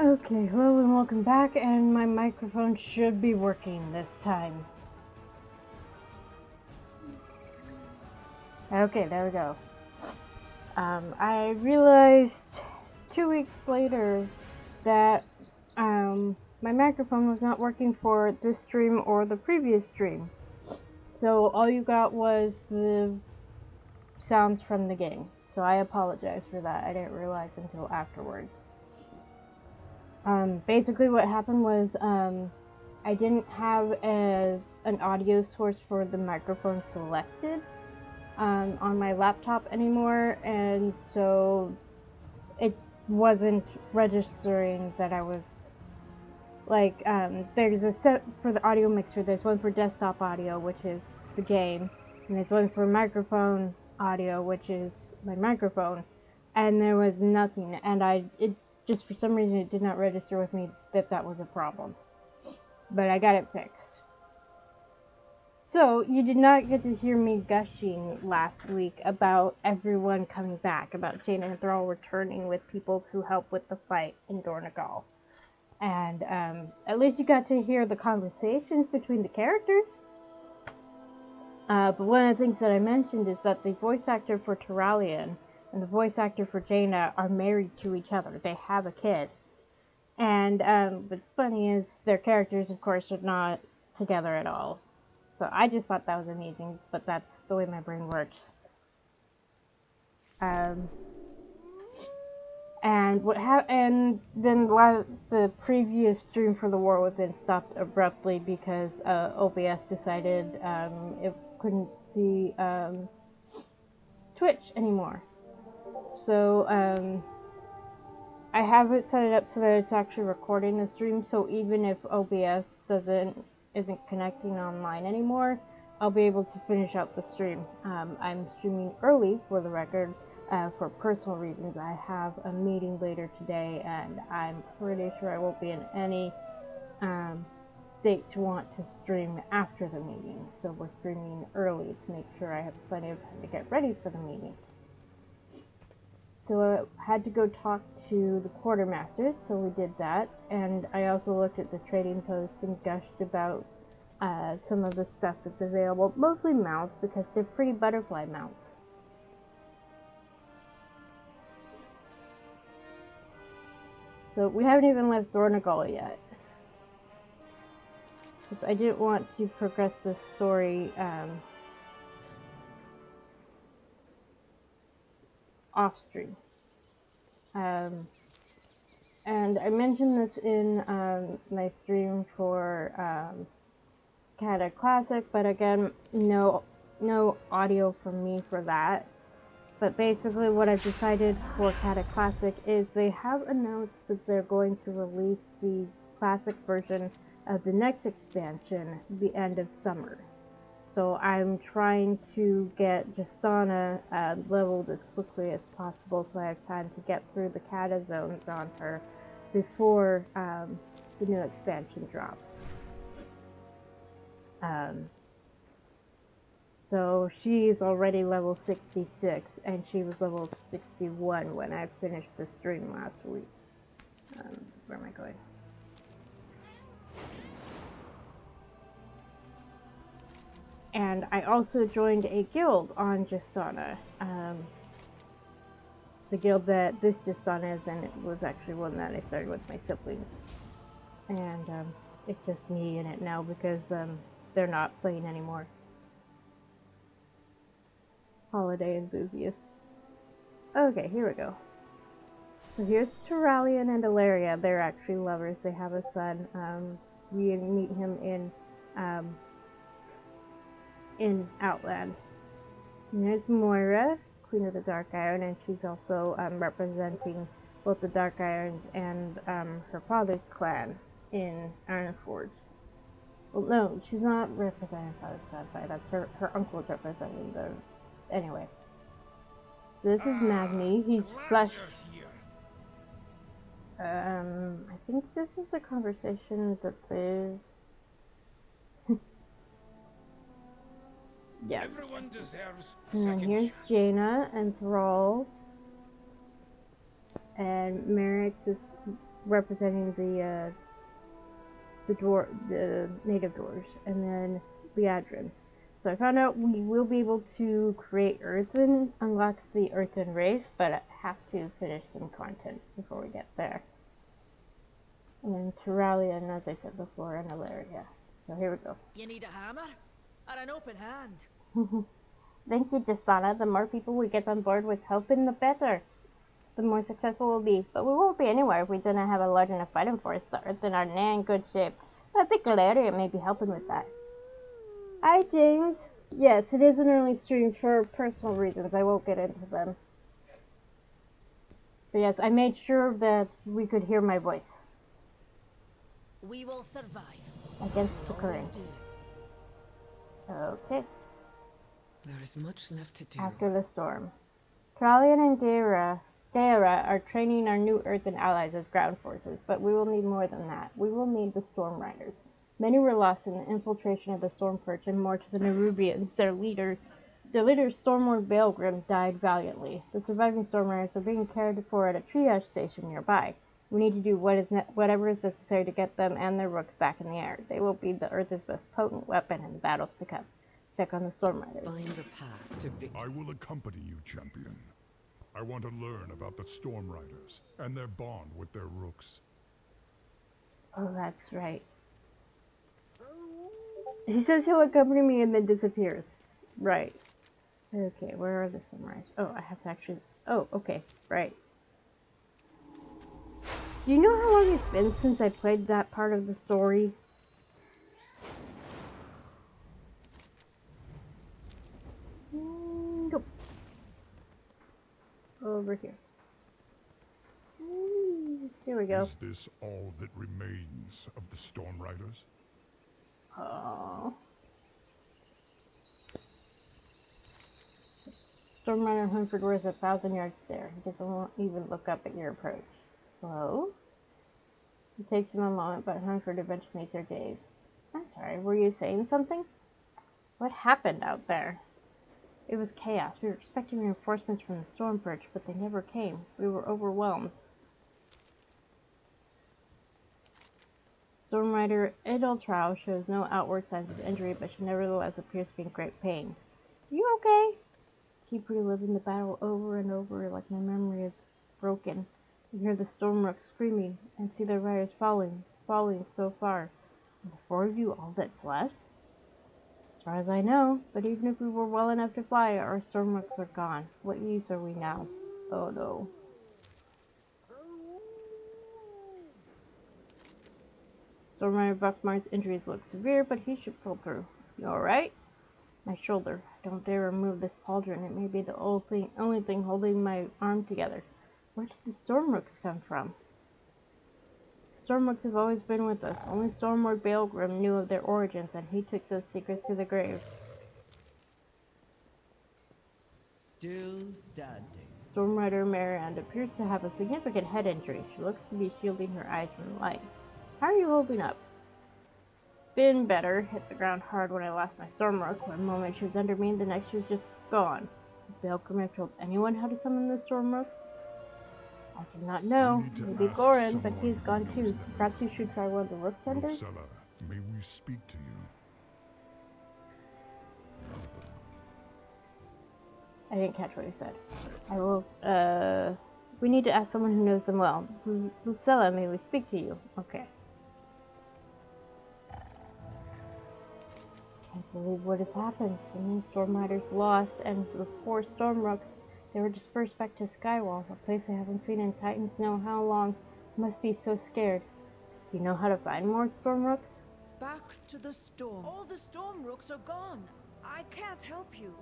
Okay, hello and welcome back, and my microphone should be working this time. Okay, there we go. I realized 2 weeks later that my microphone was not working for this stream or the previous stream. So all you got was the sounds from the game. So I apologize for that. I didn't realize until afterwards. Basically what happened was I didn't have an audio source for the microphone selected on my laptop anymore, and so it wasn't registering that I was like, there's a set for the audio mixer. There's one for desktop audio, which is the game, and there's one for microphone audio, which is my microphone, and there was nothing, and it just for some reason it did not register with me that that was a problem, but I got it fixed. So, you did not get to hear me gushing last week about everyone coming back, about Jaina and Thrall returning with people to help with the fight in Dornegal. And at least you got to hear the conversations between the characters. But one of the things that I mentioned is that the voice actor for Turalian and the voice actor for Jaina are married to each other. They have a kid. And what's funny is their characters, of course, are not together at all. So I just thought that was amazing, but that's the way my brain works. And then the previous stream for the War Within stopped abruptly because OBS decided it couldn't see Twitch anymore. So I have it set it up so that it's actually recording the stream, so even if OBS isn't connecting online anymore, I'll be able to finish out the stream. I'm streaming early, for the record, for personal reasons. I have a meeting later today, and I'm pretty sure I won't be in any state to want to stream after the meeting, so we're streaming early to make sure I have plenty of time to get ready for the meeting. So I had to go talk to the quartermasters, so we did that, and I also looked at the trading post and gushed about some of the stuff that's available, mostly mounts, because they're pretty butterfly mounts. So we haven't even left Dornegal yet, because I didn't want to progress the story off-stream. And I mentioned this in my stream for Cata Classic, but again, no audio from me for that. But basically what I've decided for Cata Classic is they have announced that they're going to release the Classic version of the next expansion the end of summer. So I'm trying to get Justana leveled as quickly as possible so I have time to get through the Cata zones on her before the new expansion drops. So she's already level 66, and she was level 61 when I finished the stream last week. Where am I going? And I also joined a guild on Justana. The guild that this Justana is in, it was actually one that I started with my siblings. And it's just me in it now because they're not playing anymore. Holiday enthusiasts. Okay, here we go. So here's Turalian and Ilaria. They're actually lovers. They have a son. We meet him in Outland. And there's Moira, Queen of the Dark Iron, and she's also representing both the Dark Irons and her father's clan in Ironforge. Well, no, she's not representing father's clan. Sorry, that's her uncle's representing the. Anyway, so this is Magni. He's flesh. I think this is a conversation that they. Yeah. Everyone deserves a And then second here's chance. Jaina and Thrall. And Merrick's is representing the native dwarves. And then Beadrin. So I found out we will be able to create Earthen, unlock the Earthen race, but I have to finish some content before we get there. And then Turalian, as I said before, and Ilaria. So here we go. You need a hammer? Or an open hand? Thank you, Justana. The more people we get on board with helping, the better. The more successful we'll be. But we won't be anywhere if we didn't have a large enough fighting force. The Earthen are now in good shape. I think Ilaria may be helping with that. Hi, James. Yes, it is an early stream for personal reasons. I won't get into them. But yes, I made sure that we could hear my voice. We will survive. Against the We current. always do. Okay. There is much left to do. After the storm. Trallian and Daira are training our new Earthen allies as ground forces, but we will need more than that. We will need the Storm Riders. Many were lost in the infiltration of the Stormperch and more to the Nerurbians. Their leader, Stormlord Baelgrim, died valiantly. The surviving Storm Riders are being cared for at a triage station nearby. We need to do whatever is necessary to get them and their rooks back in the air. They will be the Earth's most potent weapon in the battles to come. Check on the Storm Riders. Find the path to victory. I will accompany you, champion. I want to learn about the Storm Riders and their bond with their rooks. Oh, that's right. He says he'll accompany me and then disappears. Right. Okay, where are the sunrise? Oh, I have to actually... Oh, okay, right. Do you know how long it's been since I played that part of the story? Nope. Over here. Here we go. Is this all that remains of the Storm Riders? Oh. Storm Rider Huntford was 1,000 yards there. He doesn't even look up at your approach. Hello? It takes him a moment, but Huntford eventually meets their gaze. I'm sorry, were you saying something? What happened out there? It was chaos. We were expecting reinforcements from the Stormperch, but they never came. We were overwhelmed. Storm Rider Edeltrow shows no outward signs of injury, but she nevertheless appears to be in great pain. You okay? Keep reliving the battle over and over like my memory is broken. You hear the Stormrook screaming and see their riders falling so far. Are the four of you all that's left? As far as I know, but even if we were well enough to fly, our Stormrooks are gone. What use are we now? Oh no. Storm Rider Buckmar's injuries look severe, but he should pull through. You alright? My shoulder. I don't dare remove this pauldron. It may be the only thing holding my arm together. Where did the Stormrooks come from? Stormrooks have always been with us. Only Stormlord Baelgrim knew of their origins, and he took those secrets to the grave. Still standing. Storm Rider Marianne appears to have a significant head injury. She looks to be shielding her eyes from the light. How are you holding up? been better. Hit the ground hard when I lost my Stormrook. One moment she was under me, and the next she was just gone. Has Balgrim have told anyone how to summon the Stormrooks? I do not know. We need to Maybe ask Goran, but someone he's who gone knows too. them. Perhaps you should try one of the Rook Tenders? Rosella, may we speak to you? I didn't catch what he said. I will, we need to ask someone who knows them well. Lucella, may we speak to you? Okay. Can't believe what has happened. The new Storm Riders lost, and the 4 Stormrooks, they were dispersed back to Skywall, a place I haven't seen in Titans know how long. Must be so scared. Do you know how to find more Stormrooks? Back to the storm. All the storm rooks are gone. I can't help you.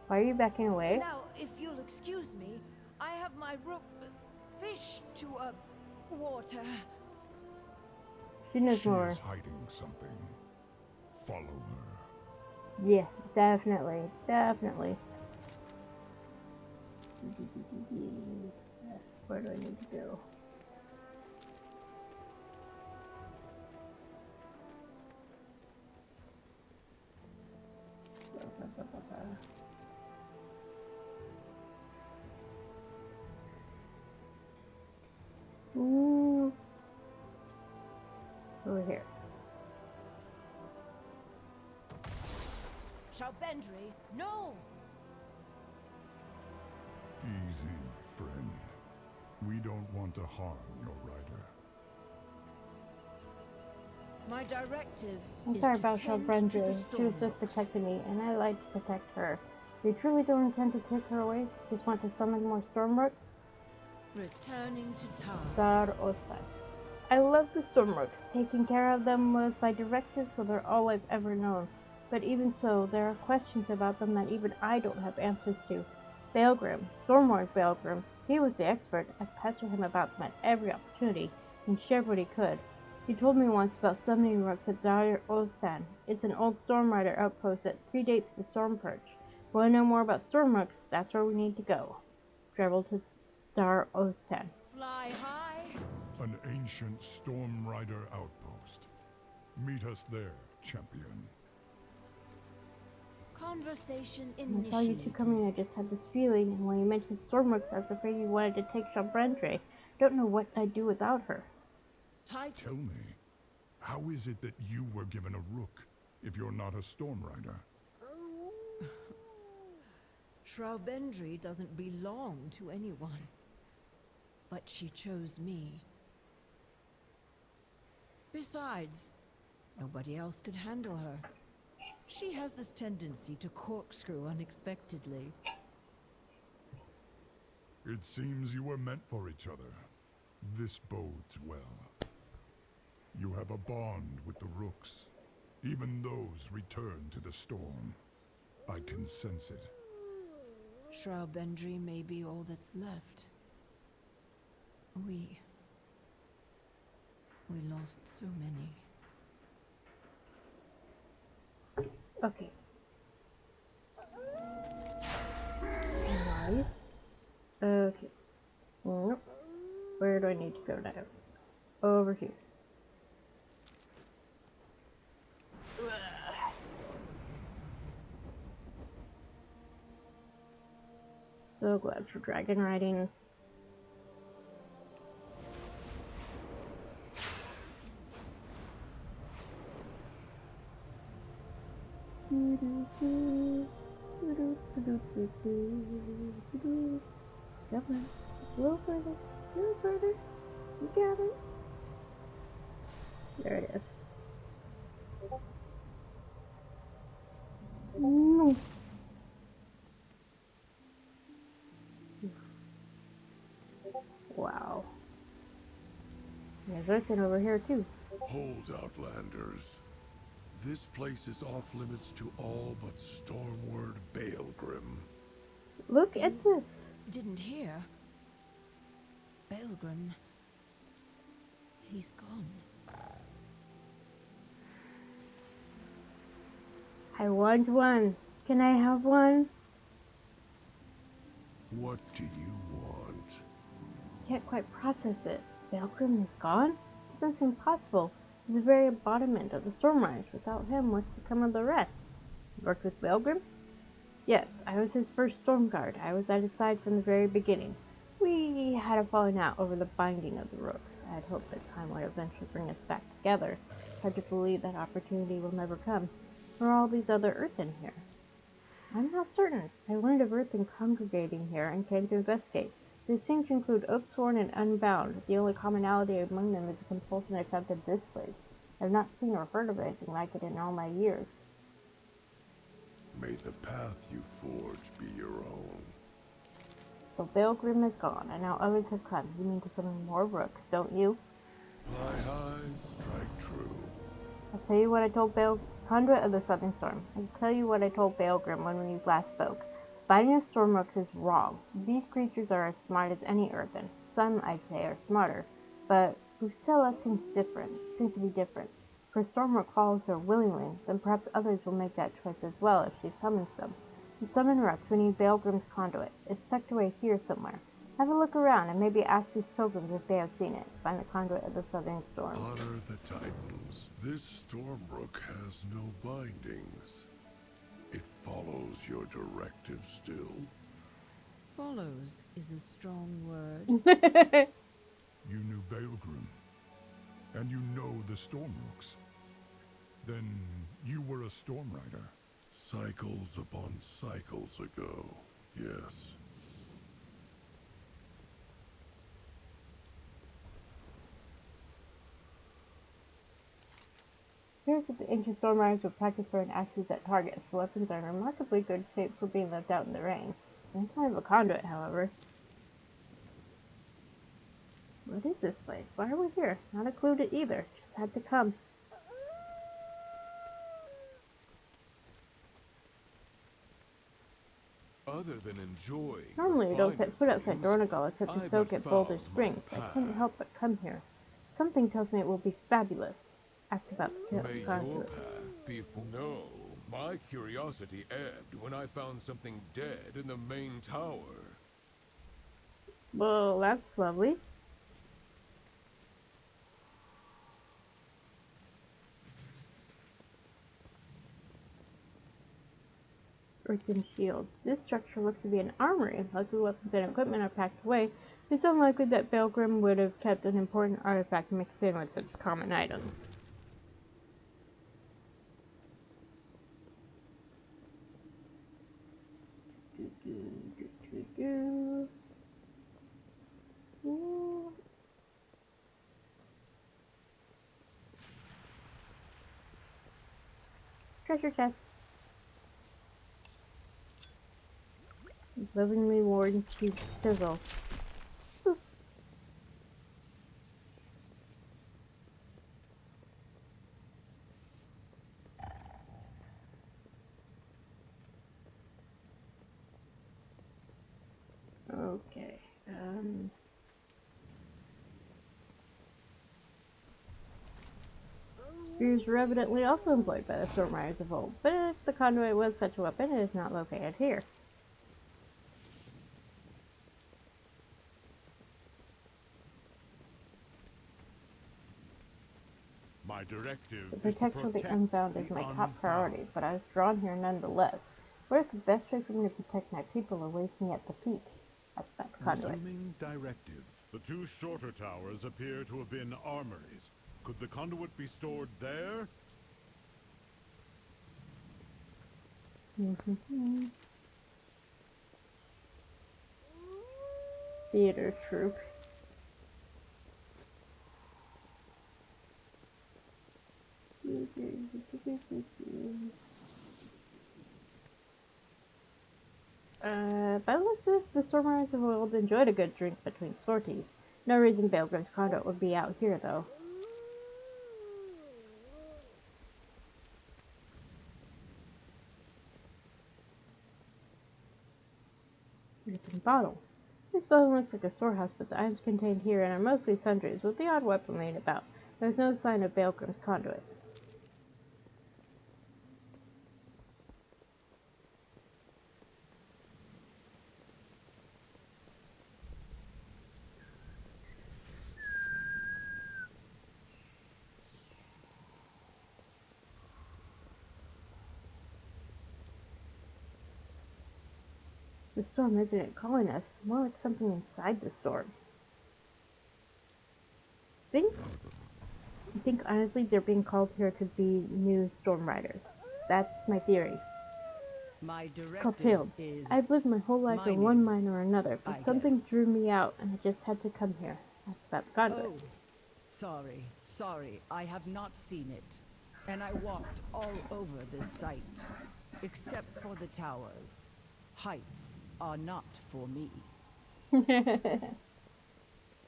Why are you backing away? Now, if you'll excuse me, I have my rook fish to water. She knows She more. is hiding something. Follow her. Yeah, definitely. Definitely. Where do I need to go? Ooh. Over here. Shalbendry, no! Easy, friend. We don't want to harm your rider. My directive I'm is sorry to about tend Shalbendry. to the She was storm just rooks. protecting me, and I like to protect her. You truly don't intend to take her away? Just want to summon more Stormrooks? Returning to task. Dar Osai. I love the Stormrooks. Taking care of them was my directive, so they're all I've ever known. But even so, there are questions about them that even I don't have answers to. Balgrim, Stormlord Balgrim, he was the expert. I pestered him about them at every opportunity, and shared what he could. He told me once about summoning rooks at Dar Ostan. It's an old Stormrider outpost that predates the Storm Perch. Want to know more about Stormrooks? That's where we need to go. Travel to Dar Ostan. Fly high. An ancient Storm Rider outpost. Meet us there, champion. Conversation When I saw you two initiated. coming, I just had this feeling, and when you mentioned Stormrooks, I was afraid you wanted to take Shalbendry. Don't know what I'd do without her. Tight. Tell me, how is it that you were given a rook if you're not a Storm Rider? Shalbendry doesn't belong to anyone. But she chose me. Besides, nobody else could handle her. She has this tendency to corkscrew unexpectedly. It seems you were meant for each other. This bodes well. You have a bond with the rooks. Even those return to the storm. I can sense it. Shalbendry may be all that's left. We lost so many. Okay. Nice. Okay. Nope. Where do I need to go now? Over here. So glad for dragon riding. Come on. A little further. A little further. You got it. There it is. No. Wow. There's Earthen over here too. Hold, Outlanders. This place is off limits to all but Stormward Balgrim. Look at this. Didn't hear. Balgrim. He's gone. I want one. Can I have one? What do you want? Can't quite process it. Balgrim is gone? Doesn't seem possible. He's the very embodiment of the Stormriders. Without him, what's become of the rest? Worked with Belgrim? Yes, I was his first storm guard. I was at his side from the very beginning. We had a falling out over the binding of the rooks. I had hoped that time would eventually bring us back together. Hard to believe that opportunity will never come. Or all these other Earthen here? I'm not certain. I learned of Earthen congregating here and came to investigate. They seem to include Oathsworn and Unbound. The only commonality among them is the compulsion to come to this place. I have not seen or heard of anything like it in all my years. May the path you forge be your own. So Belgrim is gone, and now others have come. You mean to summon more rooks, don't you? Fly high, strike true. I'll tell you what I told Conduit of the Southern Storm. I'll tell you what I told Belgrim when we last spoke. Fighting a storm rooks is wrong. These creatures are as smart as any Earthen. Some, I'd say, are smarter. But Lucella seems to be different. If a storm rook follows her willingly, then perhaps others will make that choice as well if she summons them. To summon rooks, we need Belgrim's conduit. It's tucked away here somewhere. Have a look around and maybe ask these pilgrims if they have seen it. Find the conduit of the Southern Storm. Honor the Titans. This storm rook has no bindings. It follows your directive still. Follows is a strong word. You knew Baelgrim, and you know the Stormrooks. Then you were a Stormrider. Cycles upon cycles ago, yes. Here's that the ancient storm riders would practice throwing axes at targets. The weapons are in remarkably good shape for being left out in the rain. I'm kind of a conduit, however. What is this place? Why are we here? Not a clue to either. Just had to come. Other than enjoying. Normally we don't set foot outside Dornegal except to soak at Boulder Springs. I couldn't help but come here. Something tells me it will be fabulous. Ask about the May your conduit. path be full. No, my curiosity ebbed when I found something dead in the main tower. Well, that's lovely. Earthen shield. This structure looks to be an armory. Most of the weapons and equipment are packed away. It's unlikely that Belgrim would have kept an important artifact mixed in with such common items. Ooh. Treasure chest. Lovingly worn chisel. Oof. Okay. Spears were evidently also employed by the Storm Riders of old, but if the conduit was such a weapon, it is not located here. My directive The is to protection of the protect Unbound is the my top unbound. priority, but I was drawn here nonetheless. What if the best way for me to protect my people awaits me at the peak? That's that conduit. Resuming directive. The two shorter towers appear to have been armories. Could the conduit be stored there? Theater troupe. By the looks of this, the Stormriders of old enjoyed a good drink between sorties. No reason Belgrim's conduit would be out here, though. Earthen bottle. This bottle looks like a storehouse, but the items contained herein are mostly sundries, with the odd weapon laying about. There's no sign of Belgrim's conduit. The storm isn't calling us, more like something inside the storm. I think honestly they're being called here to be new storm riders. That's my theory. My Called directive Tailed. is I've lived my whole life in one mine or another, I but something guess. drew me out and I just had to come here. Ask about the conduit. Oh, sorry, I have not seen it. And I walked all over this site, except for the towers. Heights are not for me.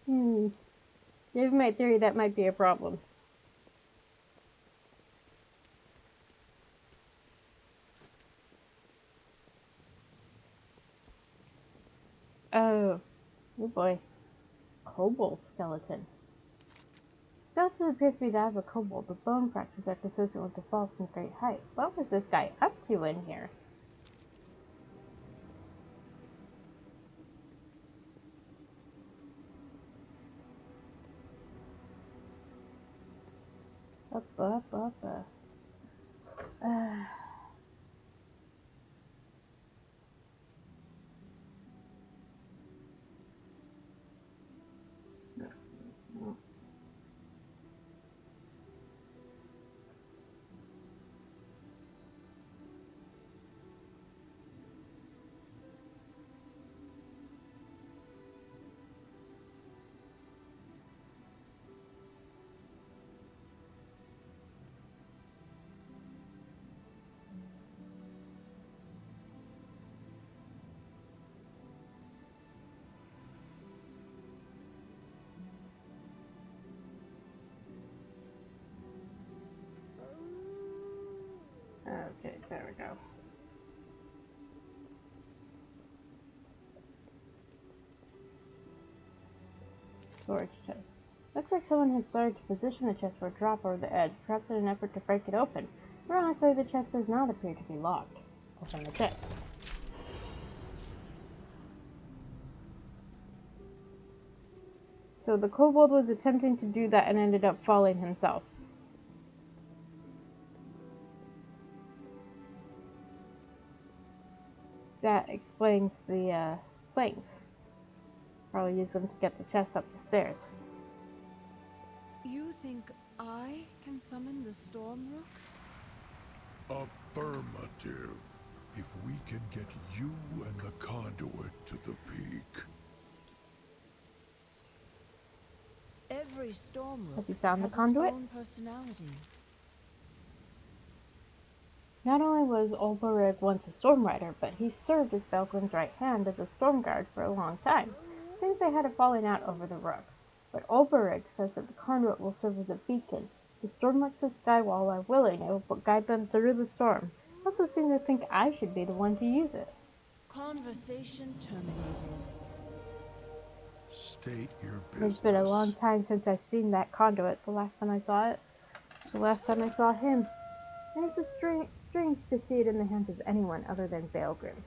Given my theory, that might be a problem. Oh boy. Kobold skeleton. Skeleton appears to be that of a kobold, but bone fractures are consistent with the fall from great height. What was this guy up to in here? Up. Okay, there we go. Storage chest. Looks like someone has started to position the chest for a drop over the edge, perhaps in an effort to break it open. Ironically, the chest does not appear to be locked. Open the chest. So the kobold was attempting to do that and ended up falling himself. That explains the planks. Probably use them to get the chest up the stairs. You think I can summon the storm rooks? Affirmative. If we can get you and the conduit to the peak. Every storm rook Have you found the has conduit? its own personality. Not only was Ulberich once a storm rider, but he served as Belgrim's right hand as a storm guard for a long time. Seems they had a falling out over the rooks, but Ulberich says that the conduit will serve as a beacon. The storm rooks of Skywall are willing, it will guide them through the storm. Also seem to think I should be the one to use it. Conversation terminated. State your business. It's been a long time since I've seen that conduit. The last time I saw it, the last time I saw him. And it's strange to see it in the hands of anyone other than Belgrim.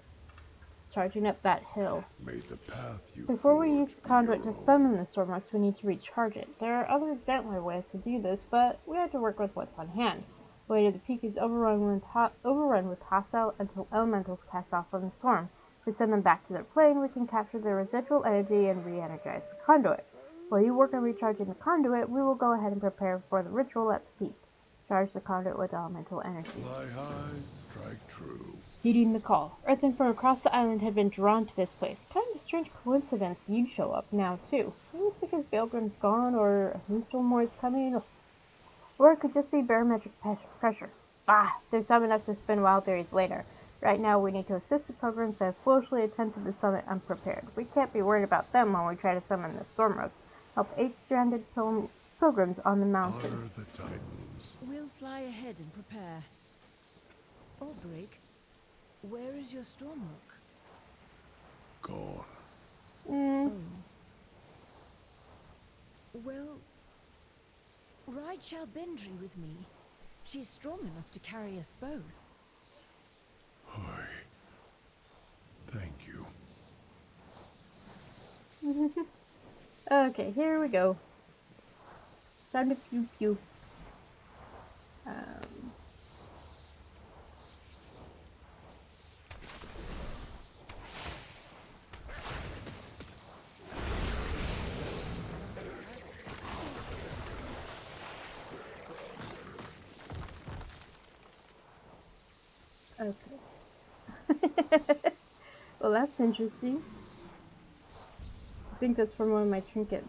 Charging up that hill. May the path you Before we use forge the conduit be to your own. summon the Stormrocks, we need to recharge it. There are other gentler ways to do this, but we have to work with what's on hand. The way to the peak is overrun with hostile elementals cast off from the storm. To send them back to their plane, we can capture their residual energy and re-energize the conduit. While you work on recharging the conduit, we will go ahead and prepare for the ritual at the peak. Charge the conduit with elemental energy. Fly high, strike true. Heeding the call. Earthmen from across the island had been drawn to this place. Kind of a strange coincidence you'd show up now, too. Maybe it's because Belgrim's gone, or a new storm war is coming, or it could just be barometric pressure. There's some enough to spin wild theories later. Right now, we need to assist the pilgrims that have foolishly attempted the summit unprepared. We can't be worried about them while we try to summon the Stormrooks. Help 8 stranded pilgrims on the mountain. Honor the Titans. We'll fly ahead and prepare. Ulberich, where is your storm rook? Gone. Well, ride Shalbendry with me. She's strong enough to carry us both. Hi. Thank you. Okay, here we go. Time to pew pew. Well, that's interesting. I think that's from one of my trinkets.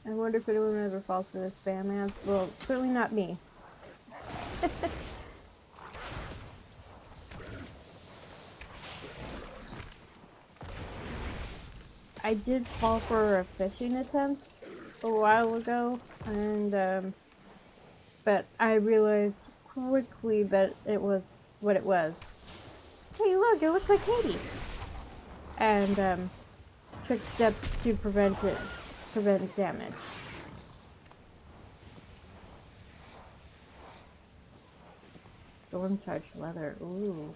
I wonder if anyone ever falls for this spam ads. Well, certainly not me. I did fall for a fishing attempt a while ago, and but I realized quickly that it was what it was. Hey, look, it looks like Katie. And took steps to prevent damage. Storm charged leather. Ooh.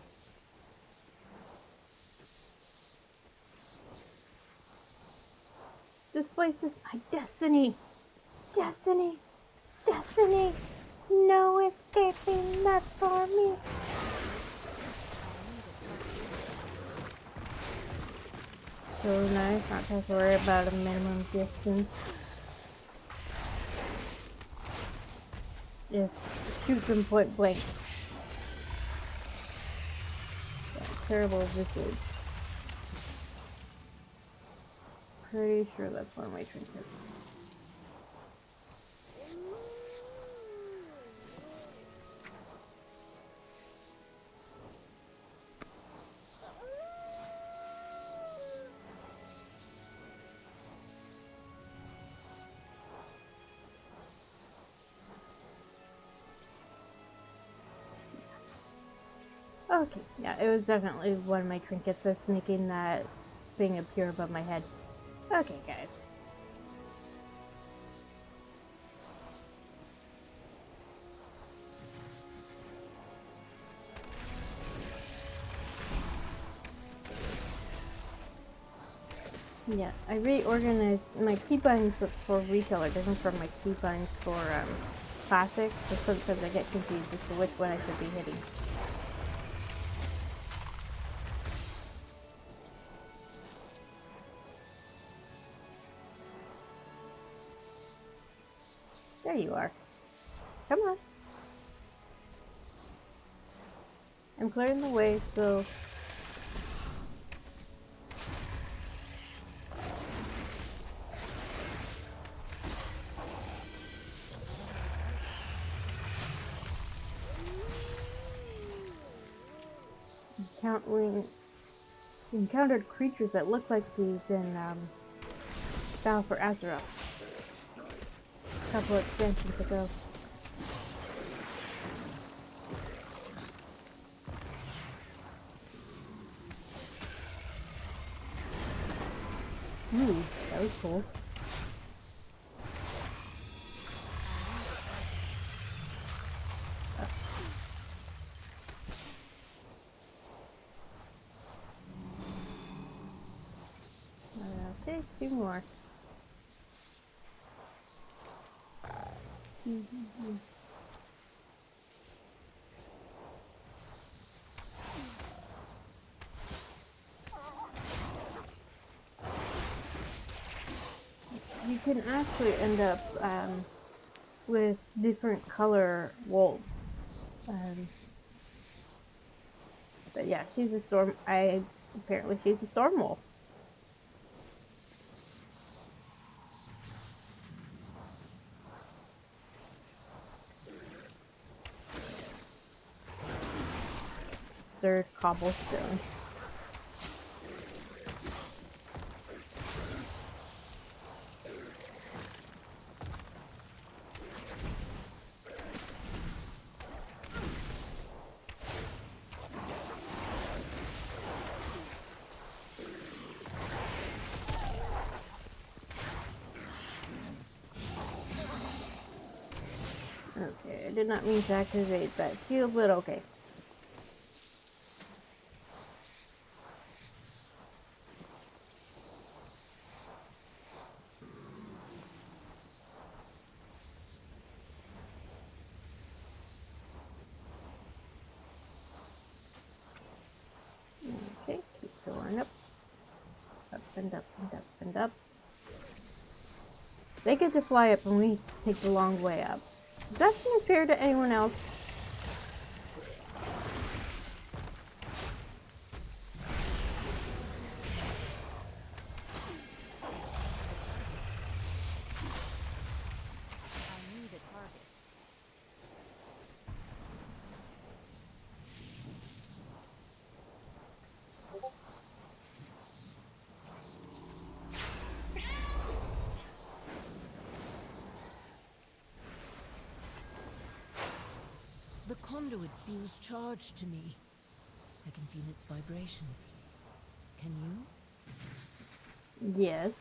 This place is my destiny. Destiny. Destiny. No escaping that for me. So nice not to have to worry about a minimum distance. Just shoot them point blank. Yeah, terrible visage. Pretty sure that's one of my trinkets. Okay, yeah, it was definitely one of my trinkets that's making that thing appear above my head. Okay, guys. Yeah, I reorganized my keybinds for retail are different from my keybinds for classic, just because I get confused as to which one I should be hitting. There you are. Come on. I'm clearing the way, so... encountered creatures that look like these in Battle for Azeroth a couple expansions ago. Ooh, that was cool. Okay, two more. You can actually end up with different color wolves. But yeah, she's a storm. Apparently she's a storm wolf. Third cobblestone. Okay, I did not mean to activate that shield, but okay. and up and up and up. They get to fly up and we take the long way up. Does that seem fair to anyone else? The conduit feels charged to me. I can feel its vibrations. Can you? Yes.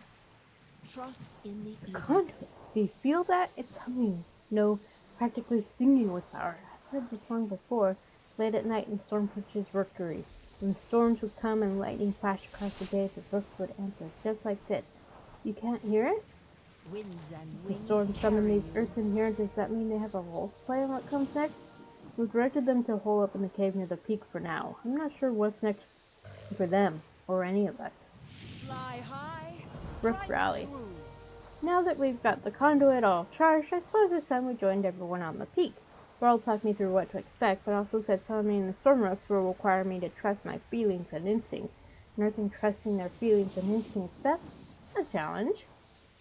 Trust in the Conduit. edicts. Do you feel that? It's humming. No, practically singing with power. I've heard this song before, late at night in Stormpunch's rookery. When storms would come and lightning flash across the days, the brooks would answer, just like this. You can't hear it? Winds and The wings storm summoned carry these you. earths in here. Does that mean they have a role to play in what comes next? We've directed them to a hole up in the cave near the peak for now. I'm not sure what's next for them, or any of us. Fly high, Rook strike rally. true. Now that we've got the conduit all charged, I suppose it's time we joined everyone on the peak. Barl talked me through what to expect, but also said summoning the Stormrooks will require me to trust my feelings and instincts. And Earthling trusting their feelings and instincts, that's a challenge.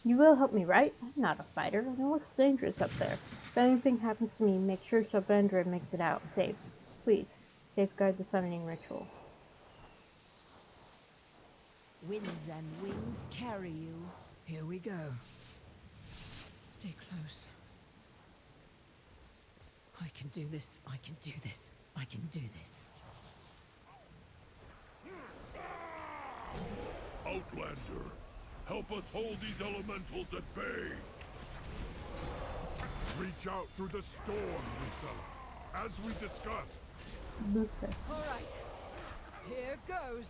You will help me, right? I'm not a fighter, and it looks dangerous up there. If anything happens to me, make sure Shabendra makes it out safe. Please, safeguard the summoning ritual. Winds and wings carry you. Here we go. Stay close. I can do this. I can do this. I can do this. Outlander, help us hold these elementals at bay. Reach out through the storm, Lucella, as we discussed. Luther. All right. Here goes.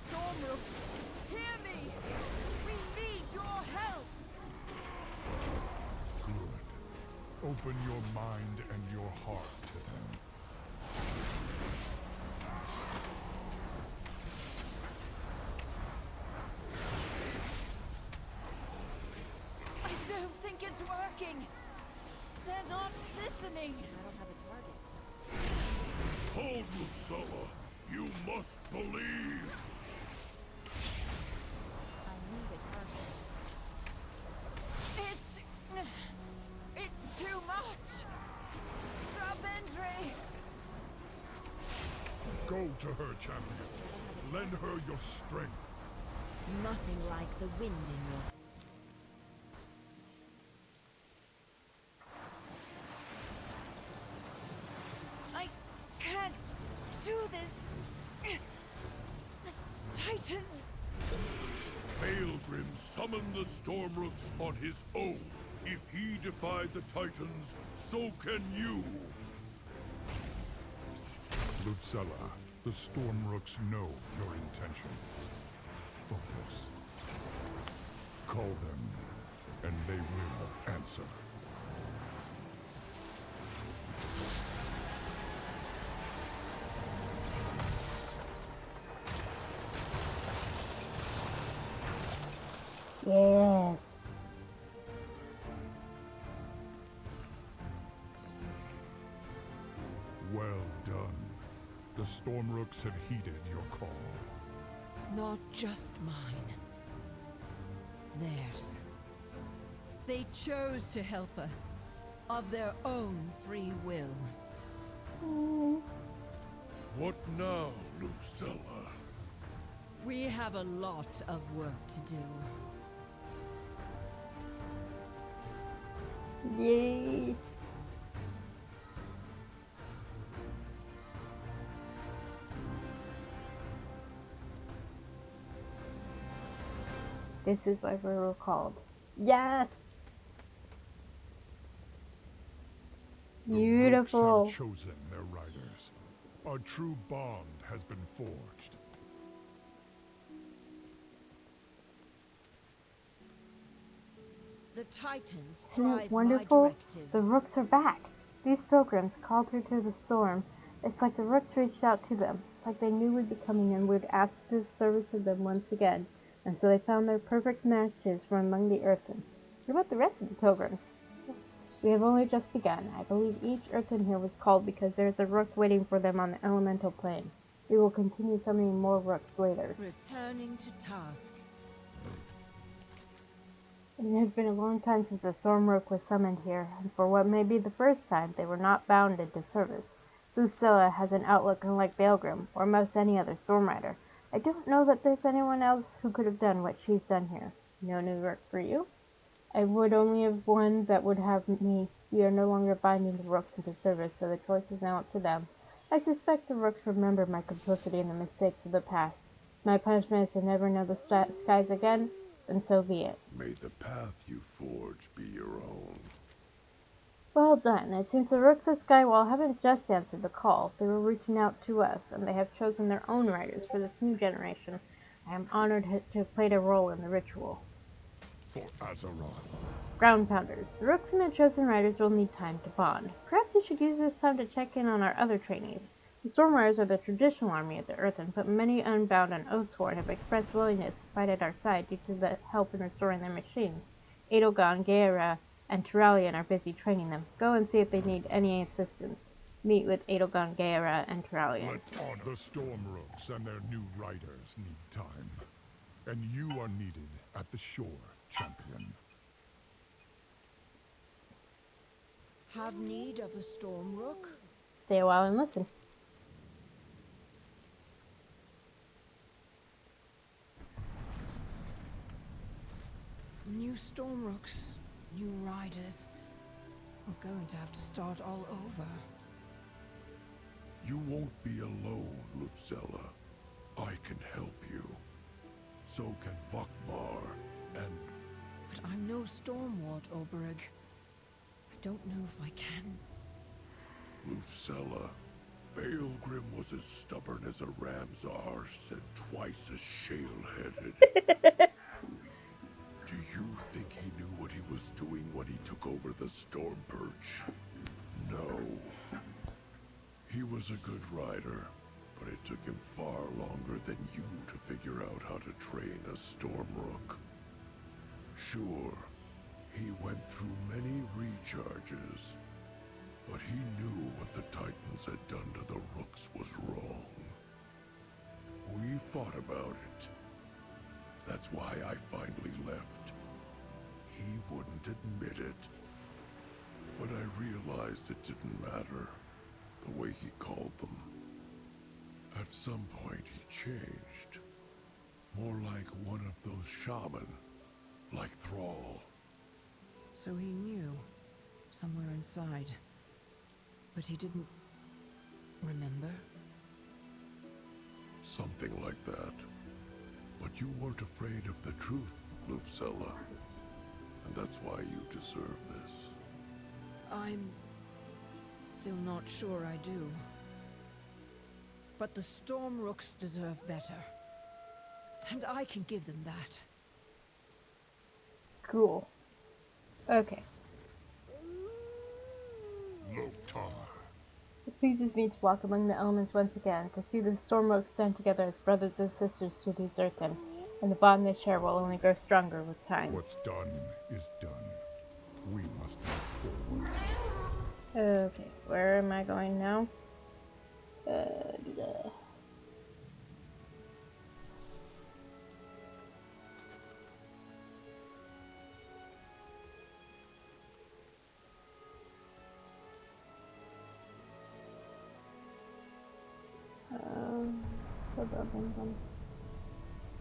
Stormrooks, hear me! We need your help! Good. Open your mind and your heart to them. I don't think it's working. They're not listening. I don't have a target. Hold, Lucella. You must believe. I need a target. It's too much. Shabendra. Go to her, champion. Lend her your strength. Nothing like the wind in your... I can't do this. The Titans. Balgrim summoned the Stormrooks on his own. If he defied the Titans, so can you. Lucella, the Stormrooks know your intentions. Focus. Call them, and they will answer. Yes. Well done. The Stormrooks have heeded your call. Not just mine. Theirs. They chose to help us. Of their own free will. What now, Lucella? We have a lot of work to do. Yay. This is why we were called. Yes! The Beautiful. Rooks have chosen their riders. A true bond has been forged. The Titans Isn't drive it my wonderful? directive. The rooks are back. These pilgrims called her to the storm. It's like the rooks reached out to them. It's like they knew we'd be coming and would ask for the service of them once again. And so they found their perfect matches from among the earthen. What about the rest of the pilgrims? We have only just begun. I believe each earthen here was called because there is a rook waiting for them on the elemental plane. We will continue summoning more rooks later. Returning to task. It has been a long time since a storm rook was summoned here, and for what may be the first time, they were not bounded to service. Lucilla has an outlook unlike Baelgrim, or most any other storm rider. I don't know that there's anyone else who could have done what she's done here. No new work for you? I would only have one that would have me. We are no longer binding the rooks into service, so the choice is now up to them. I suspect the rooks remember my complicity in the mistakes of the past. My punishment is to never know the skies again, and so be it. May the path you forge be your own. Well done. It seems the rooks of Skywall haven't just answered the call. They were reaching out to us, and they have chosen their own riders for this new generation. I am honored to have played a role in the ritual. For Azeroth. Ground Pounders. The rooks and their chosen riders will need time to bond. Perhaps you should use this time to check in on our other trainees. The Storm Riders are the traditional army of the Earthen, but many Unbound and Oathsworn have expressed willingness to fight at our side due to the help in restoring their machines. Edelgon, Gaera, and Turalian are busy training them. Go and see if they need any assistance. Meet with Edelgon, Gaera, and Turalian. Let on the Storm Rooks and their new riders need time. And you are needed at the shore, champion. Have need of a storm rook? Stay a while and listen. New storm rooks, new riders. We're going to have to start all over. You won't be alone, Lucella. I can help you. So can Vakmar, and... But I'm no Stormward, Oberug. I don't know if I can. Lucella, Baelgrim was as stubborn as a ram's arse and twice as shale-headed. Do you think he knew what he was doing when he took over the Storm Perch? No. He was a good rider, but it took him far longer than you to figure out how to train a Storm Rook. Sure, he went through many recharges, but he knew what the Titans had done to the Rooks was wrong. We fought about it. That's why I finally left. He wouldn't admit it. But I realized it didn't matter, the way he called them. At some point he changed. More like one of those shaman, like Thrall. So he knew, somewhere inside. But he didn't remember? Something like that. But you weren't afraid of the truth, Lucella. And that's why you deserve this. I'm still not sure I do. But the Storm Rooks deserve better. And I can give them that. Cool. Okay. Loktar. It pleases me to walk among the elements once again, to see the Stormrooks stand together as brothers and sisters to these earthen, and the bond they share will only grow stronger with time. What's done is done. We must move forward. Okay, where am I going now? Yeah.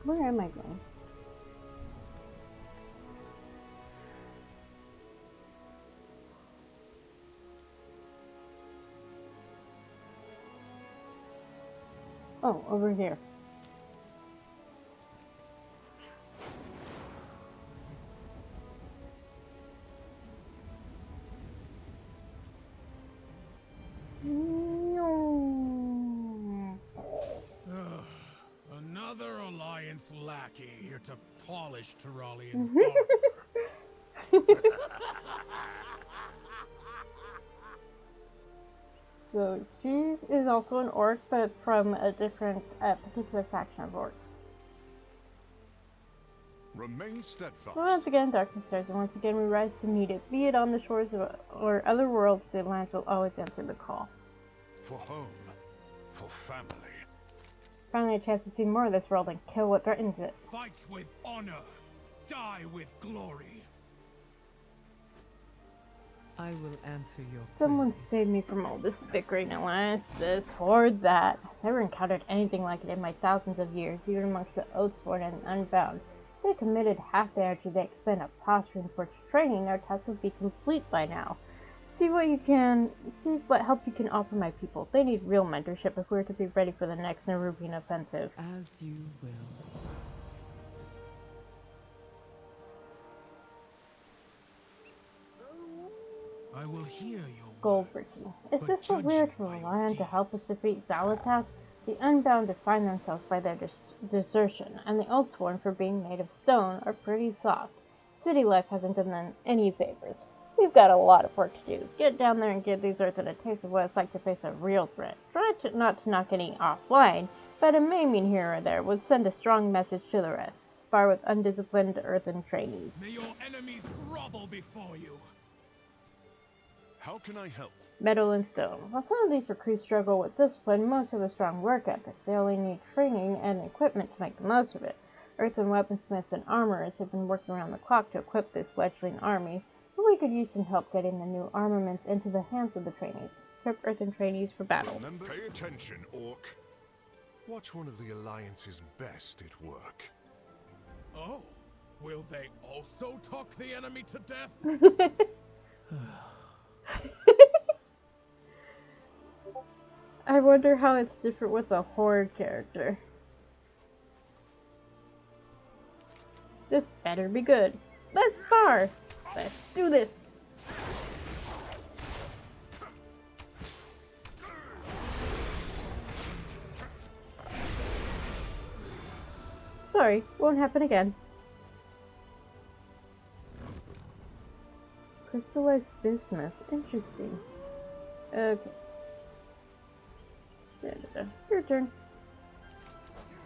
Where am I going? Oh, over here. Another Alliance lackey here to polish Turalian's armor. So she is also an orc, but from a different, particular faction of orcs. Remain steadfast. So once again, darkness stirs, and once again we rise to meet it. Be it on the shores of or other worlds, the Alliance will always answer the call. For home. For family. Finally a chance to see more of this world and kill what threatens it. Fight with honor. Die with glory. I will answer your Someone queries. save me from all this bickering, Alliance, this, horde, that. I've never encountered anything like it in my thousands of years, even amongst the Oathsworn and Unbound. If they committed half the energy they expend on posturing for training, our task would be complete by now. See what help you can offer my people. They need real mentorship if we're to be ready for the next Nerubian offensive. As you will. I will hear your Goldbricky. Is but this what judge we're you to by rely your on to help us deeds. defeat Xalatath? The Unbound define themselves by their desertion, and the Oathsworn, for being made of stone, are pretty soft. City life hasn't done them any favors. We've got a lot of work to do. Get down there and give these Earthen a taste of what it's like to face a real threat. Try not to knock any offline, but a maiming here or there would send a strong message to the rest. Spar with undisciplined Earthen trainees. May your enemies grovel before you. How can I help? Metal and stone. While some of these recruits struggle with discipline, most have a strong work ethic. They only need training and equipment to make the most of it. Earthen weaponsmiths and armorers have been working around the clock to equip this fledgling army, but we could use some help getting the new armaments into the hands of the trainees. Equip Earthen trainees for battle. Remember? Pay attention, Orc. Watch one of the Alliance's best at work. Oh, will they also talk the enemy to death? I wonder how it's different with a horde character. This better be good. Let's spar! Let's do this! Sorry, won't happen again. Crystallized bismuth. Interesting. Okay. Your turn.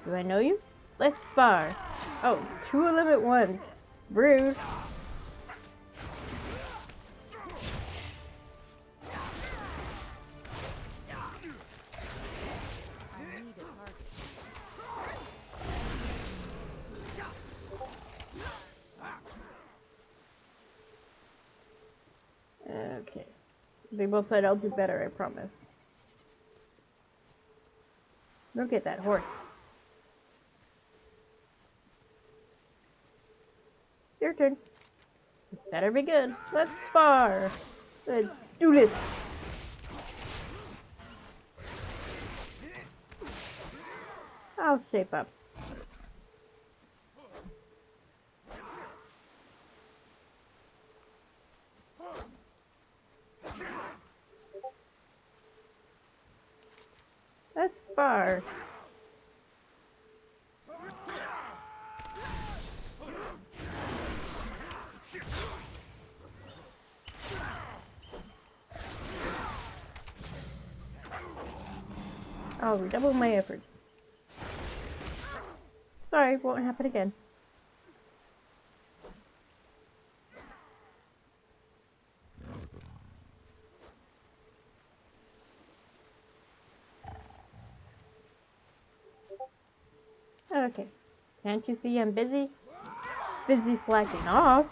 Do I know you? Let's spar. Oh, 2 of them at once. Rude. Okay. They both said I'll do better, I promise. Look at that horse. Your turn. This better be good. Let's spar. Let's do this. I'll shape up. Let's spar. I'll redouble my efforts. Sorry, won't happen again. Okay. Can't you see I'm busy? Busy slacking off.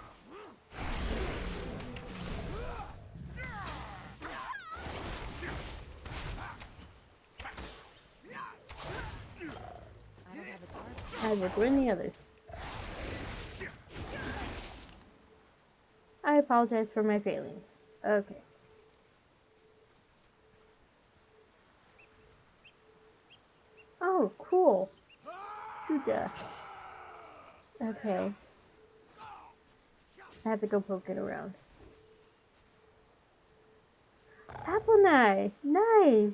I will join the others. I apologize for my failings. Okay. Oh, cool. Suja. Okay. I have to go poke it around. Apple Knife! Nice!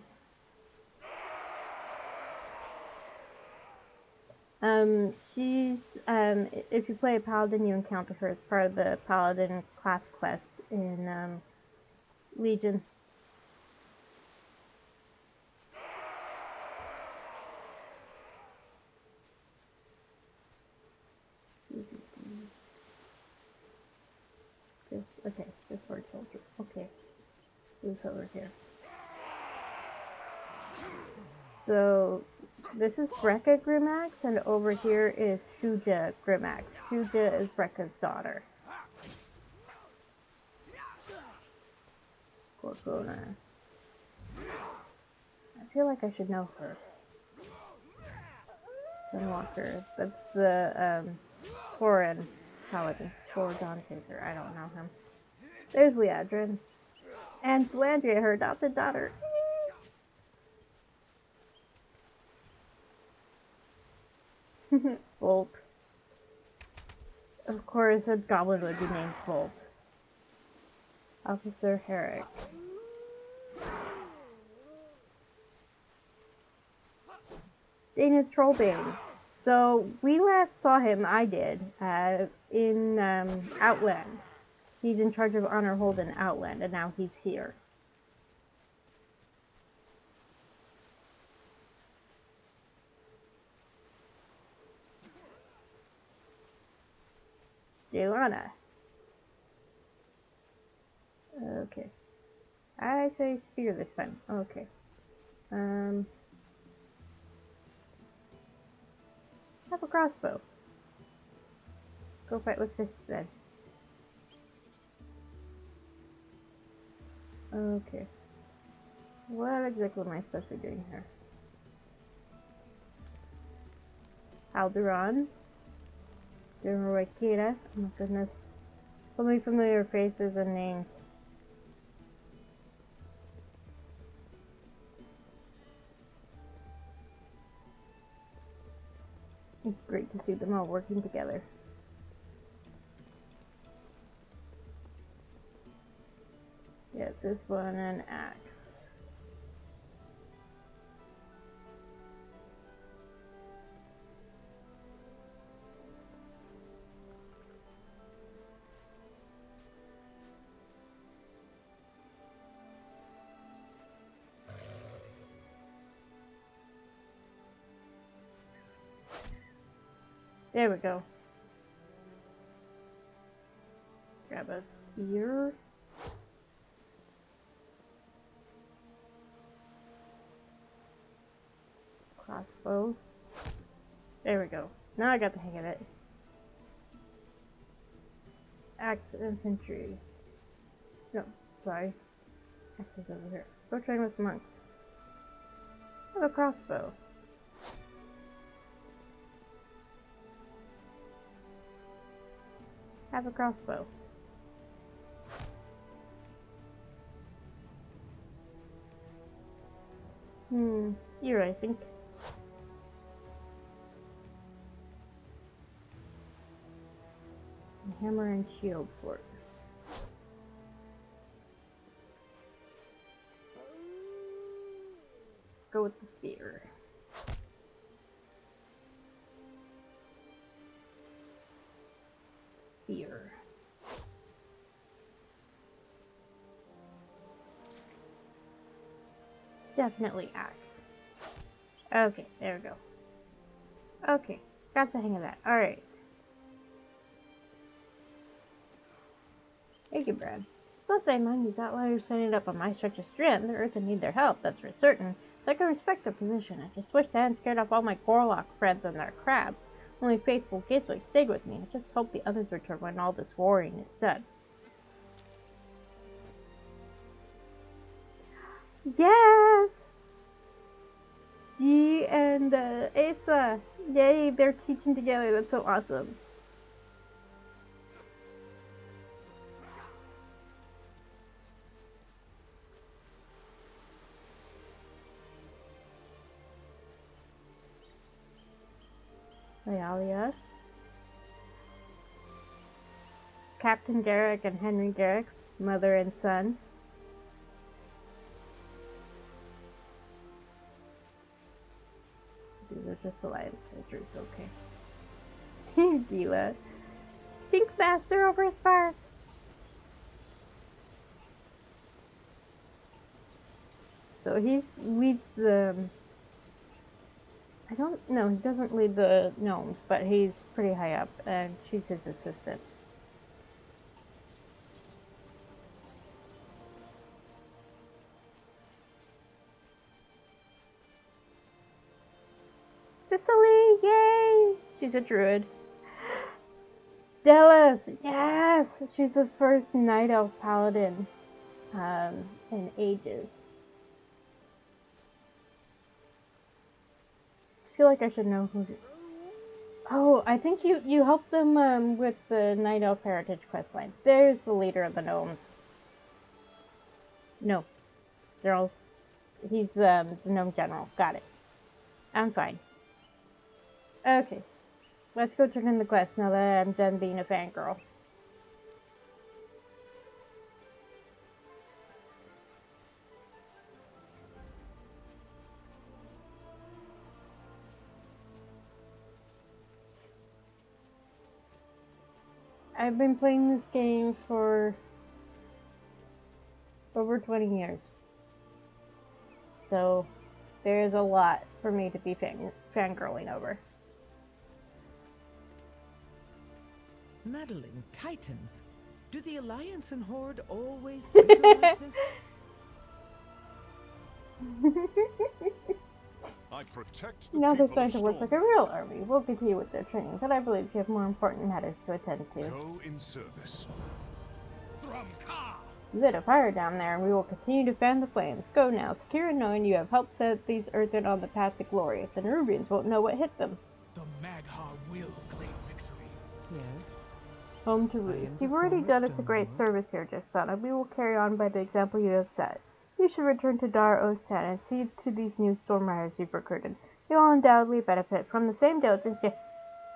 If you play a paladin, you encounter her as part of the paladin class quest in, Legion. Okay, this word soldier. Okay. Who's over here? So, this is Brekka Grimax, and over here is Shuja Grimax. Shuja is Brekka's daughter. Gorgona. I feel like I should know her. Sunwalker. That's the, foreign paladin. Dawn Chaser. I don't know him. There's Liadrin. And Slandria, her adopted daughter. Bolt. Of course, a goblin would be named Bolt. Officer Herrick. Dana Trollbane. So, we last saw him, I did, in Outland. He's in charge of Honor Hold in Outland, and now he's here. Jelana. Okay. I say spear this time. Okay. Have a crossbow. Go fight with fists then. Okay. What exactly am I supposed to be doing here? Alderon. Dermoikita. Oh my goodness. So many familiar faces and names. It's great to see them all working together. Yeah, this one and axe. There we go. Grab a spear. Crossbow. There we go. Now I got the hang of it. Axe infantry. No, sorry. Axe is over here. Go train with monks. I have a crossbow. Have a crossbow. Here I think. Hammer and shield fort. Go with the spear. Spear. Definitely axe. Okay, there we go. Okay, got the hang of that. Alright. Thank you, Brad. Plus, I mind these outliers setting it up on my stretch of strand. The Earth need their help, that's for certain. So I can respect their position. I just wish they hadn't scared off all my Gorlock friends and their crabs. Only faithful Gateswick stayed with me. I just hope the others return when all this worrying is done. Yes! G and Asa. Yay, they're teaching together. That's so awesome. Ialia. Captain Derek and Henry Derek, mother and son. These are just alliance soldiers, okay. Gila. Pink Master over his bar. So he leads the... I don't know, he doesn't lead the gnomes, but he's pretty high up, and she's his assistant. Yay! She's a druid. Delos! Yes! She's the first Night Elf Paladin in ages. I feel like I should know who. Oh, I think you helped them with the Night Elf Heritage questline. There's the leader of the gnomes. No, they're all. He's the gnome general. Got it. I'm fine. Okay, let's go turn in the quest now that I'm done being a fangirl. I've been playing this game for over 20 years. So there's a lot for me to be fangirling over. Meddling titans. Do the Alliance and Horde always bicker like this? I protect the Now they're people starting to of look like a Storm. real army. We'll continue with their training, but I believe you have more important matters to attend to. Go in service. Lit a fire down there, and we will continue to fan the flames. Go now, secure and knowing you have helped set these earthen on the path to glory. The nerurbians won't know what hit them. The Magha will claim victory. Yes. Home to I am roost. the You've already former done us a Stone great Lord. service here, Justana. We will carry on by the example you have set. You should return to Dar Ostan and see to these new storm riders you've recruited. They will undoubtedly benefit from the same diligence you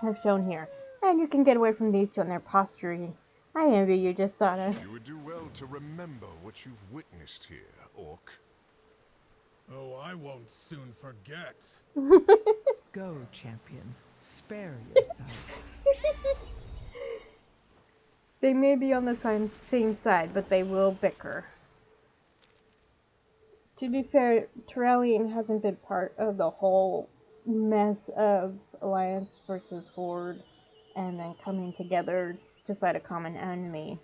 have shown here, and you can get away from these two and their posturing. I envy you, Justana. You would do well to remember what you've witnessed here, Orc. Oh, I won't soon forget. Go, champion. Spare yourself. They may be on the same side, but they will bicker. To be fair, Terrellian hasn't been part of the whole mess of Alliance versus Horde and then coming together to fight a common enemy.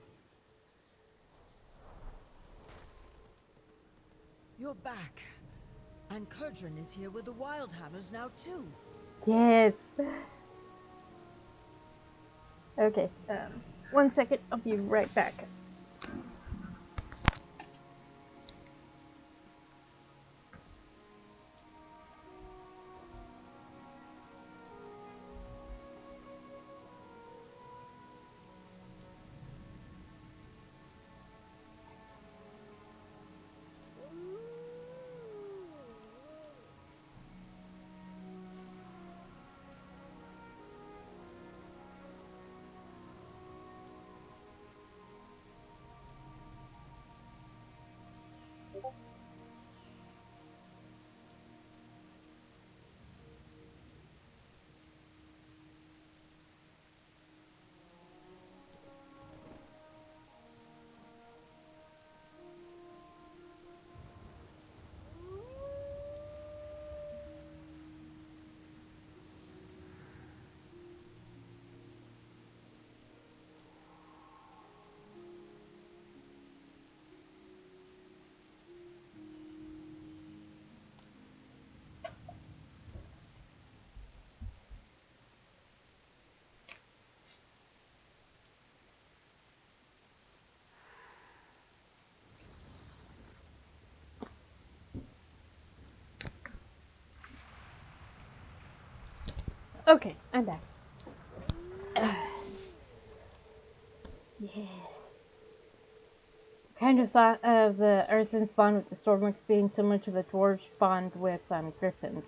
You're back. And Kurdran is here with the Wildhammers now too. Yes! Okay, 1 second, I'll be right back. Okay, I'm back. Yes. Kind of thought of the earthen spawn with the stormwicks being similar to the dwarves spawned with griffins.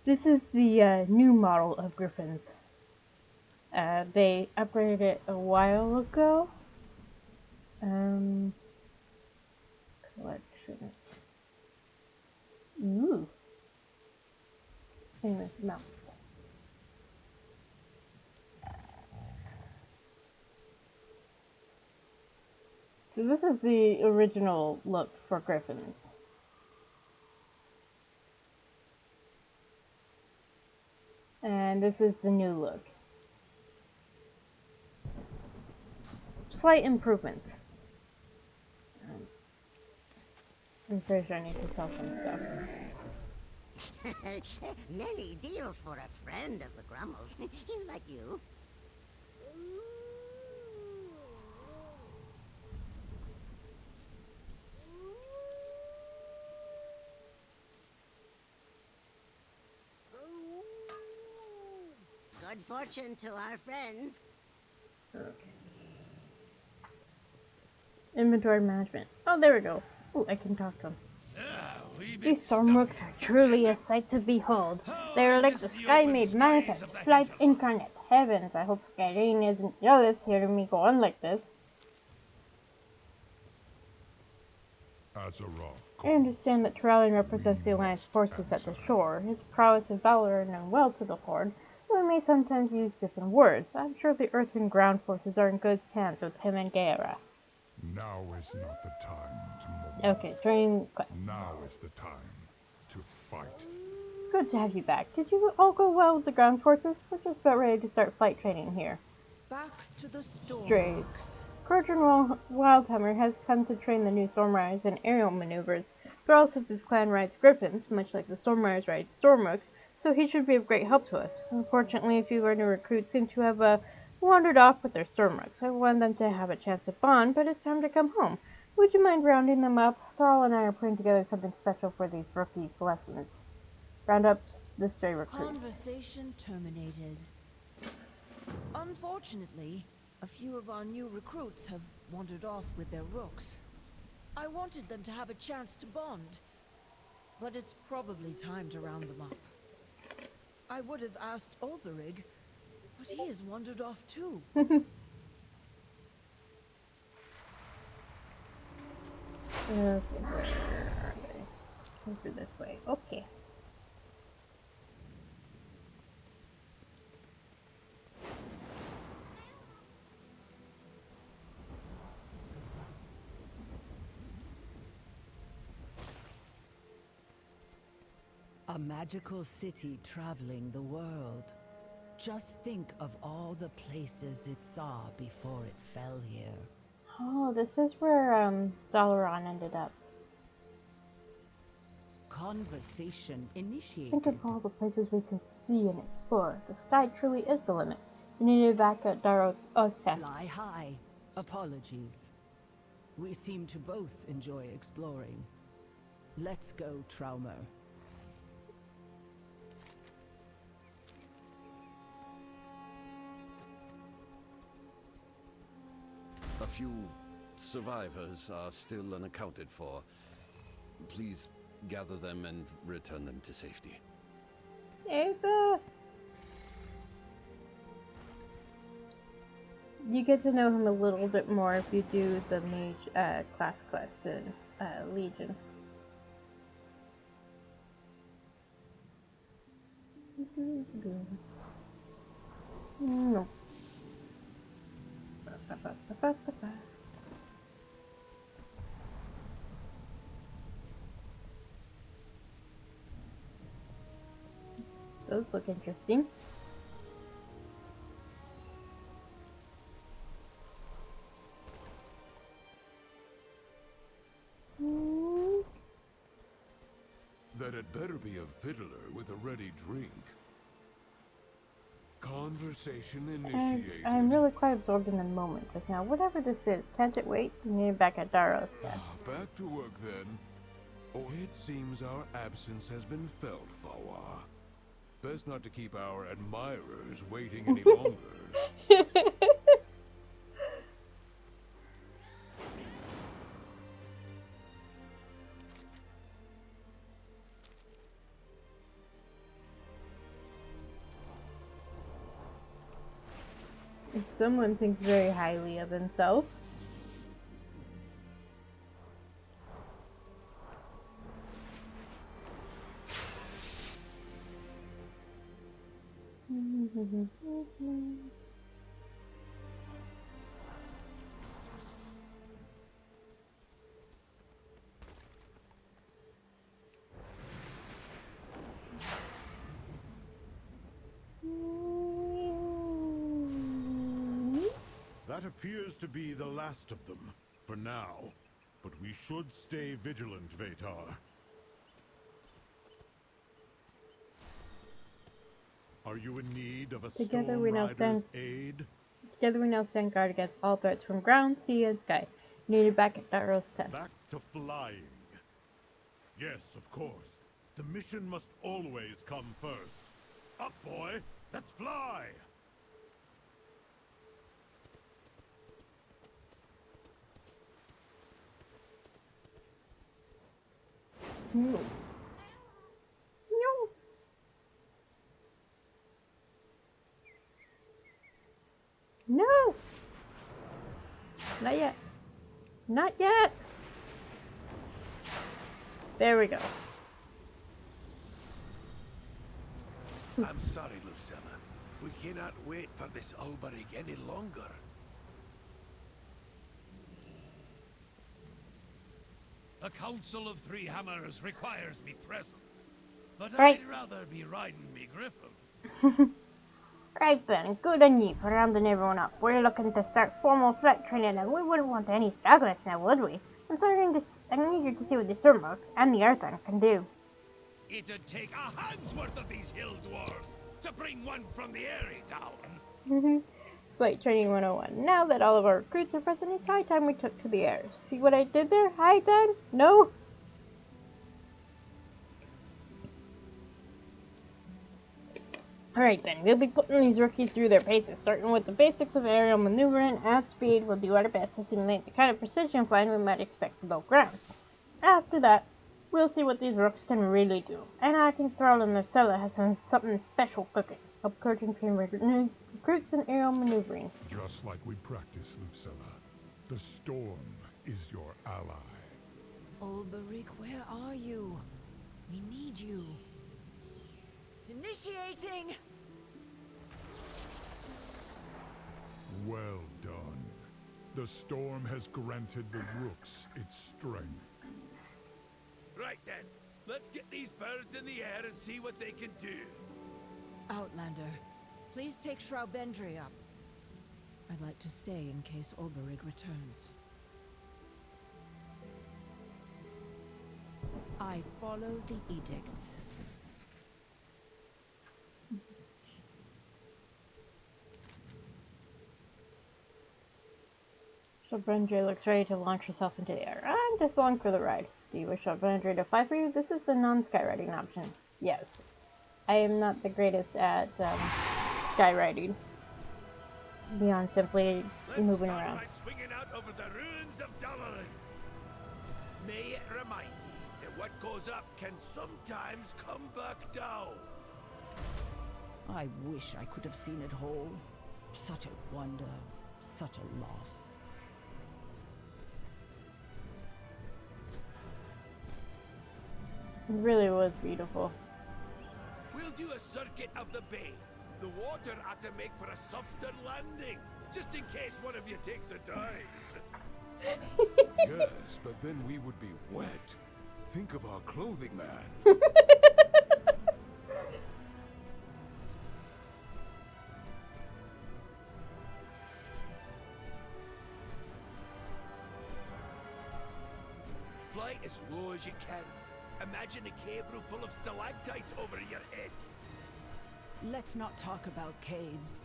This is the new model of griffins. They upgraded it a while ago. Collection. Ooh. Famous mounts. So this is the original look for griffins. And this is the new look. Slight improvements. I'm pretty sure I need to sell some stuff. Many deals for a friend of the Grummles, like you. Good fortune to our friends. Okay. Inventory management. Oh, there we go. Oh, I can talk to them. These stormworks are truly a sight to behold. They are like the sky made manifest, flight incarnate. Heavens, I hope Skyrene isn't jealous hearing me go on like this. Azeroth I understand that Terrellian represents the Alliance forces at the shore. His prowess and valor are known well to the Horde, though he may sometimes use different words. I'm sure the Earth and Ground forces are in good hands with him and Gaera. Now is not the time to mourn. Okay, dream quest. Now is the time to fight. Good to have you back. Did you all go well with the ground forces? We're just about ready to start flight training here. Back to the store. Strays. Crojan Wildhammer has come to train the new Stormriders in aerial maneuvers. Thralls of his clan rides griffins, much like the Stormriders ride Stormrooks, so he should be of great help to us. Unfortunately, a few of our new recruits seem to have wandered off with their Stormrooks. I want them to have a chance to bond, but it's time to come home. Would you mind rounding them up? Thrall and I are putting together something special for these rookies' lessons. Round up the stray recruits. Conversation terminated. Unfortunately, a few of our new recruits have wandered off with their rooks. I wanted them to have a chance to bond, but it's probably time to round them up. I would have asked Ulberig, but he has wandered off too. Okay, where are they? Over this way. Okay. A magical city traveling the world. Just think of all the places it saw before it fell here. Oh, this is where Dalaran ended up. Conversation initiated. Think of all the places we can see and explore. The sky truly is the limit. We need to back at Daros Oztest. Fly high. Apologies. We seem to both enjoy exploring. Let's go, Traumer. A few survivors are still unaccounted for. Please gather them and return them to safety. Ava! You get to know him a little bit more if you do the mage class quest in Legion. No. Those look interesting. That it better be a fiddler with a ready drink. Conversation initiated. I'm really quite absorbed in the moment just now. Whatever this is, can't it wait? We need it back at Daros. Back to work then. Oh, it seems our absence has been felt, Fawa. Best not to keep our admirers waiting any longer. Someone thinks very highly of himself. That appears to be the last of them, for now. But we should stay vigilant, Vatar. Are you in need of a Together Storm we now Rider's stand. aid? Together we now stand guard against all threats from ground, sea, and sky. Needed back at Darrow's tent. Back to flying. Yes, of course. The mission must always come first. Up, boy! Let's fly! No. No. No. Not yet. Not yet. There we go. I'm sorry, Lucilla. We cannot wait for this Ulberig any longer. The Council of Three Hammers requires me presence, but Right. I'd rather be riding me griffin. Right then, good on you for rounding everyone up. We're looking to start formal flight training and we wouldn't want any stragglers now, would we? I'm eager to see what the Stormworks and the Earthbound can do. It'd take a hand's worth of these hill dwarves to bring one from the Airy down. Flight Training 101. Now that all of our recruits are present, it's high time we took to the air. See what I did there? High time? No? Alright then, we'll be putting these rookies through their paces, starting with the basics of aerial maneuvering at speed. We'll do our best to simulate the kind of precision flying we might expect below ground. After that, we'll see what these rooks can really do. And I think Thrall and Lucilla has something special cooking. Upcurting train recruits and aerial maneuvering. Just like we practiced, Lucilla. The storm is your ally. Ulberig, where are you? We need you. Initiating! Well done. The storm has granted the rooks its strength. Right then, let's get these birds in the air and see what they can do. Outlander, please take Shroudbendry up. I'd like to stay in case Ulberig returns. I follow the edicts. Shroudbendry looks ready to launch herself into the air. I'm just along for the ride. Do you wish Shroudbendry to fly for you? This is the non-skywriting option. Yes. I am not the greatest at skywriting. Beyond simply moving around. By swinging out over the ruins of Dalaran. May it remind you that what goes up can sometimes come back down. I wish I could have seen it whole. Such a wonder, such a loss. It really was beautiful. We'll do a circuit of the bay. The water ought to make for a softer landing, just in case one of you takes a dive. Yes, but then we would be wet. Think of our clothing, man. Fly as low as you can. Imagine a cave roof full of stalactites over your head. Let's not talk about caves.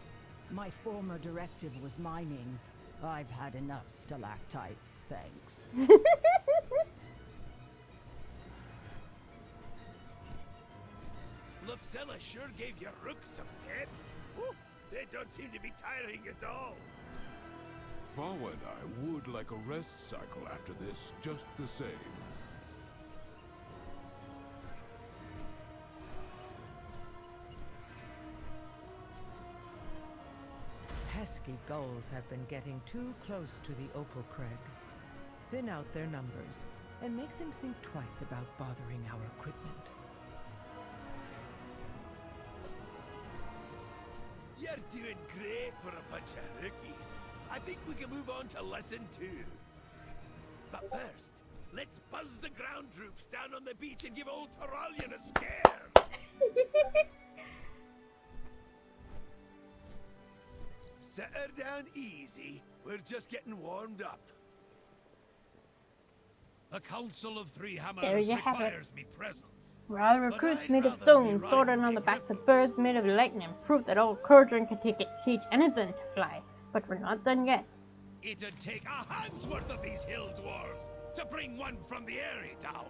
My former directive was mining. I've had enough stalactites, thanks. Lucilla sure gave your rooks some pep. Whew, they don't seem to be tiring at all. Fawa and I would like a rest cycle after this, just the same. Pesky gulls have been getting too close to the Opal Crag. Thin out their numbers and make them think twice about bothering our equipment. You're doing great for a bunch of rookies. I think we can move on to lesson 2. But first, let's buzz the ground troops down on the beach and give old Toralian a scare. Set her down easy. We're just getting warmed up. The Council of Three There Hammers you have it. requires me presence, Where all the But recruits I'd made of rather stone, be soared riding on me the backs griffin. of birds made of lightning, proved that old Curdran could teach anything to fly. But we're not done yet. It'd take a hand's worth of these hill dwarves to bring one from the area down.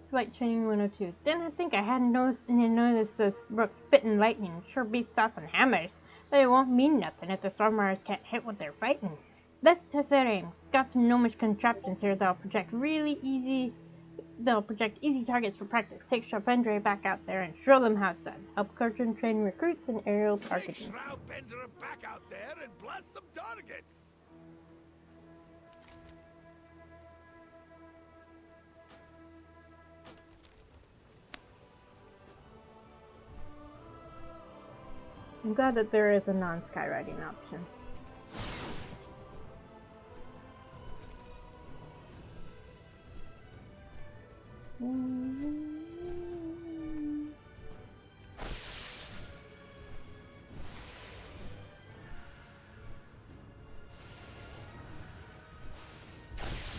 Flight Training 102. Didn't think I hadn't noticed those rooks spitting lightning. Sure beats tossing hammers. But it won't mean nothing if the Stormers can't hit what they're fighting. Let's test their aim. Got some gnomish contraptions here that'll project easy targets for practice. Take Sharpendra back out there and show them how it's done. Help Curdran train recruits in aerial Take targeting. Shroudbender back out there and blast some targets. I'm glad that there is a non-skywriting option.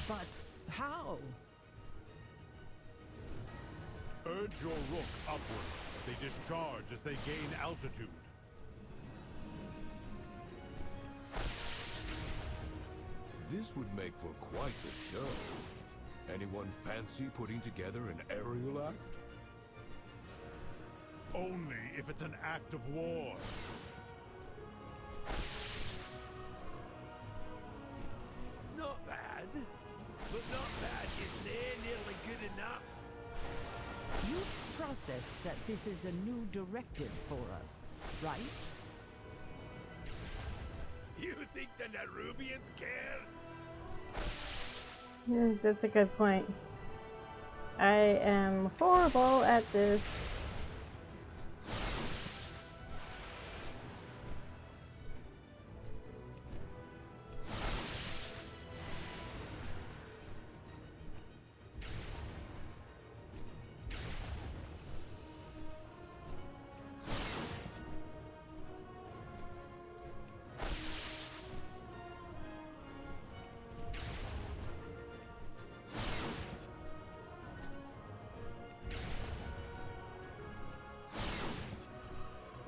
But how? Urge your rook upward. They discharge as they gain altitude. This would make for quite the show. Anyone fancy putting together an aerial act? Only if it's an act of war. Not bad. But not bad is nearly good enough. You've processed that this is a new directive for us, right? You think the nerurbians care? That's a good point. I am horrible at this.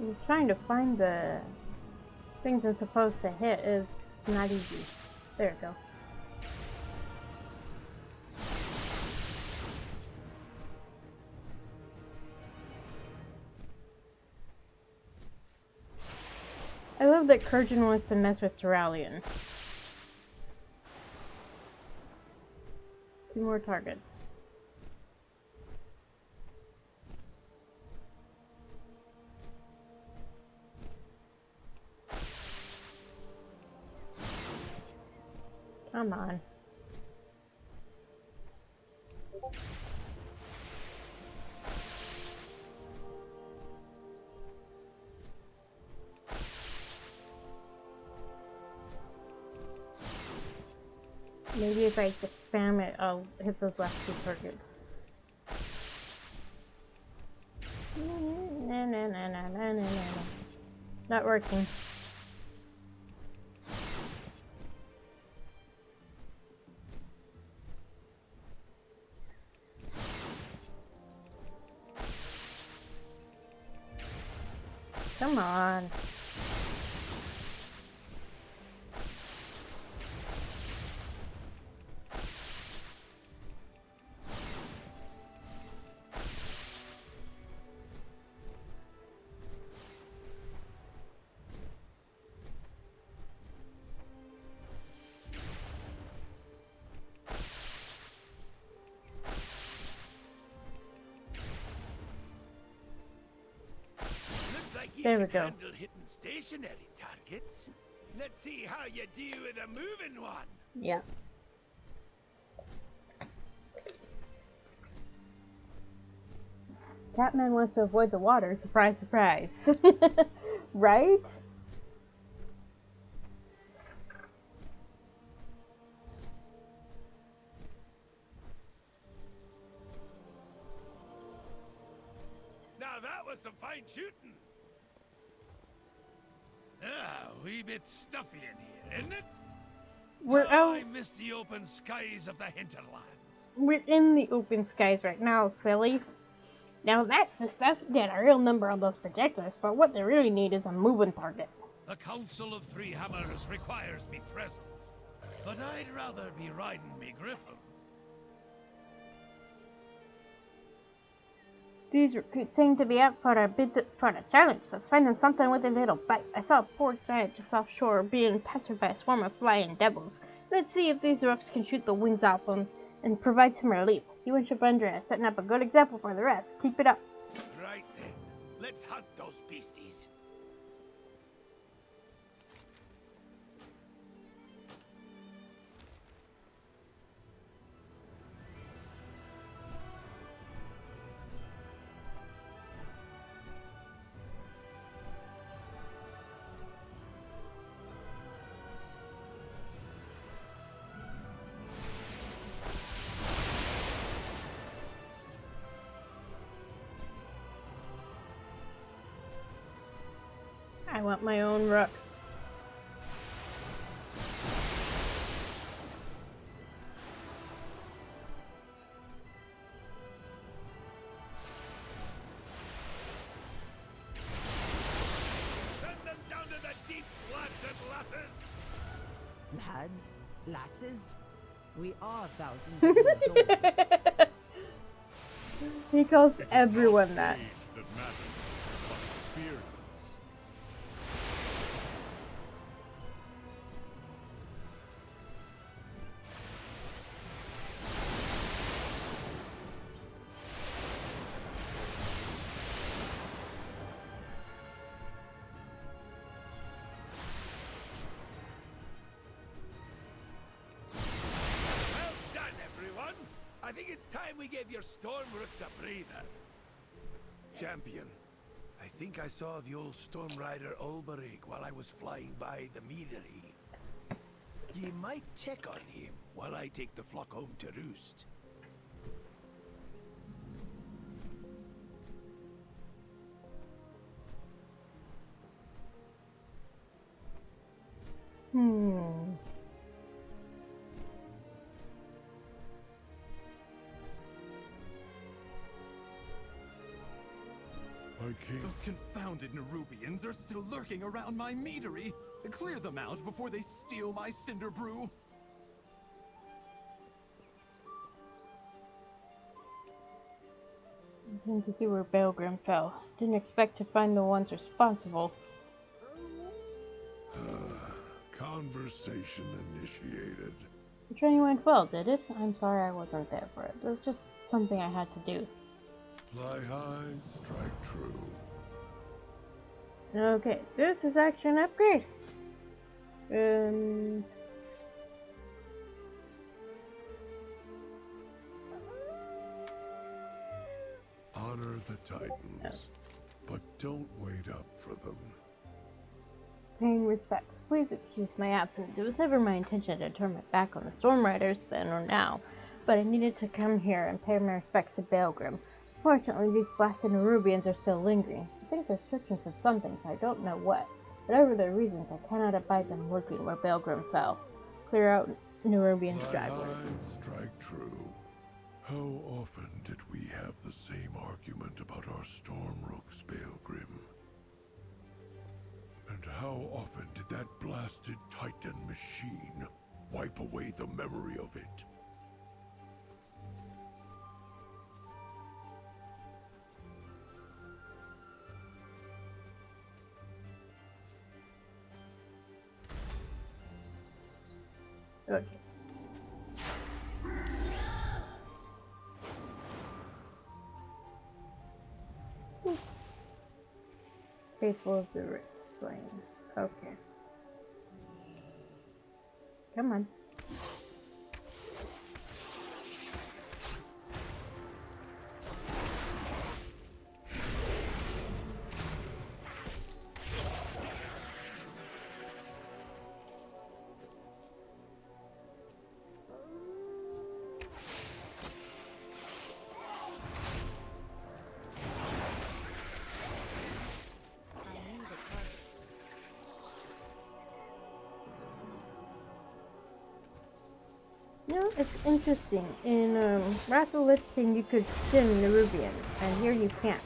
I'm trying to find the things I'm supposed to hit is not easy. There we go. I love that Curdran wants to mess with Terralion. 2 more targets. Come on. Maybe if I just spam it, I'll hit those last 2 targets. Not working. Come on. There we go. Handle hitting stationary targets. Let's see how you do with a moving one. Yeah. Catman wants to avoid the water. Surprise, surprise. Right? Now that was some fine shooting. Ah, a wee bit stuffy in here, isn't it? We're Oh, out. I miss the open skies of the hinterlands. We're in the open skies right now, silly. Now that's the stuff. Get a real number on those projectors, but what they really need is a moving target. The Council of Three Hammers requires me presence, but I'd rather be riding me griffin. These recruits seem to be up for a challenge. Let's find them something with a little bite. I saw a poor giant just offshore being pestered by a swarm of flying devils. Let's see if these rooks can shoot the wings off them and provide some relief. You and Shabundra are setting up a good example for the rest. Keep it up. Right then, let's hunt those beasties. I want my own rook. Send them down to the deep blasted lasses. Lads, lasses, we are thousands of years old. He calls everyone that. Age that matters, but experience. Well done, everyone. I think it's time we gave your storm rooks a breather. Champion, I think I saw the old storm rider Ulbarig while I was flying by the meadery. Ye might check on him while I take the flock home to roost. I can't. Those confounded nerurbians are still lurking around my meadery. Clear them out before they steal my cinder brew. I came to see where Belgrim fell. Didn't expect to find the ones responsible. Conversation initiated. The training went well, did it? I'm sorry I wasn't there for it. It was just something I had to do. Fly high, strike true. Okay, this is actually an upgrade. Honor the Titans, but don't wait up for them. Paying respects. Please excuse my absence. It was never my intention to turn my back on the Storm Riders then or now, but I needed to come here and pay my respects to Belgrim. Fortunately, these blasted nerurbians are still lingering. I think they're searching for something, so I don't know what. Whatever their reasons, I cannot abide them lurking where Belgrim fell. Clear out Nerurbian stragglers. Strike true. How often did we have the same argument about our storm rooks, Belgrim? And how often did that blasted Titan machine wipe away the memory of it? Okay. Faithful of the Wrist Slain. Okay. Come on. You know, it's interesting. In Wrath of Lich King, you could spin nerurbians, and here you can't.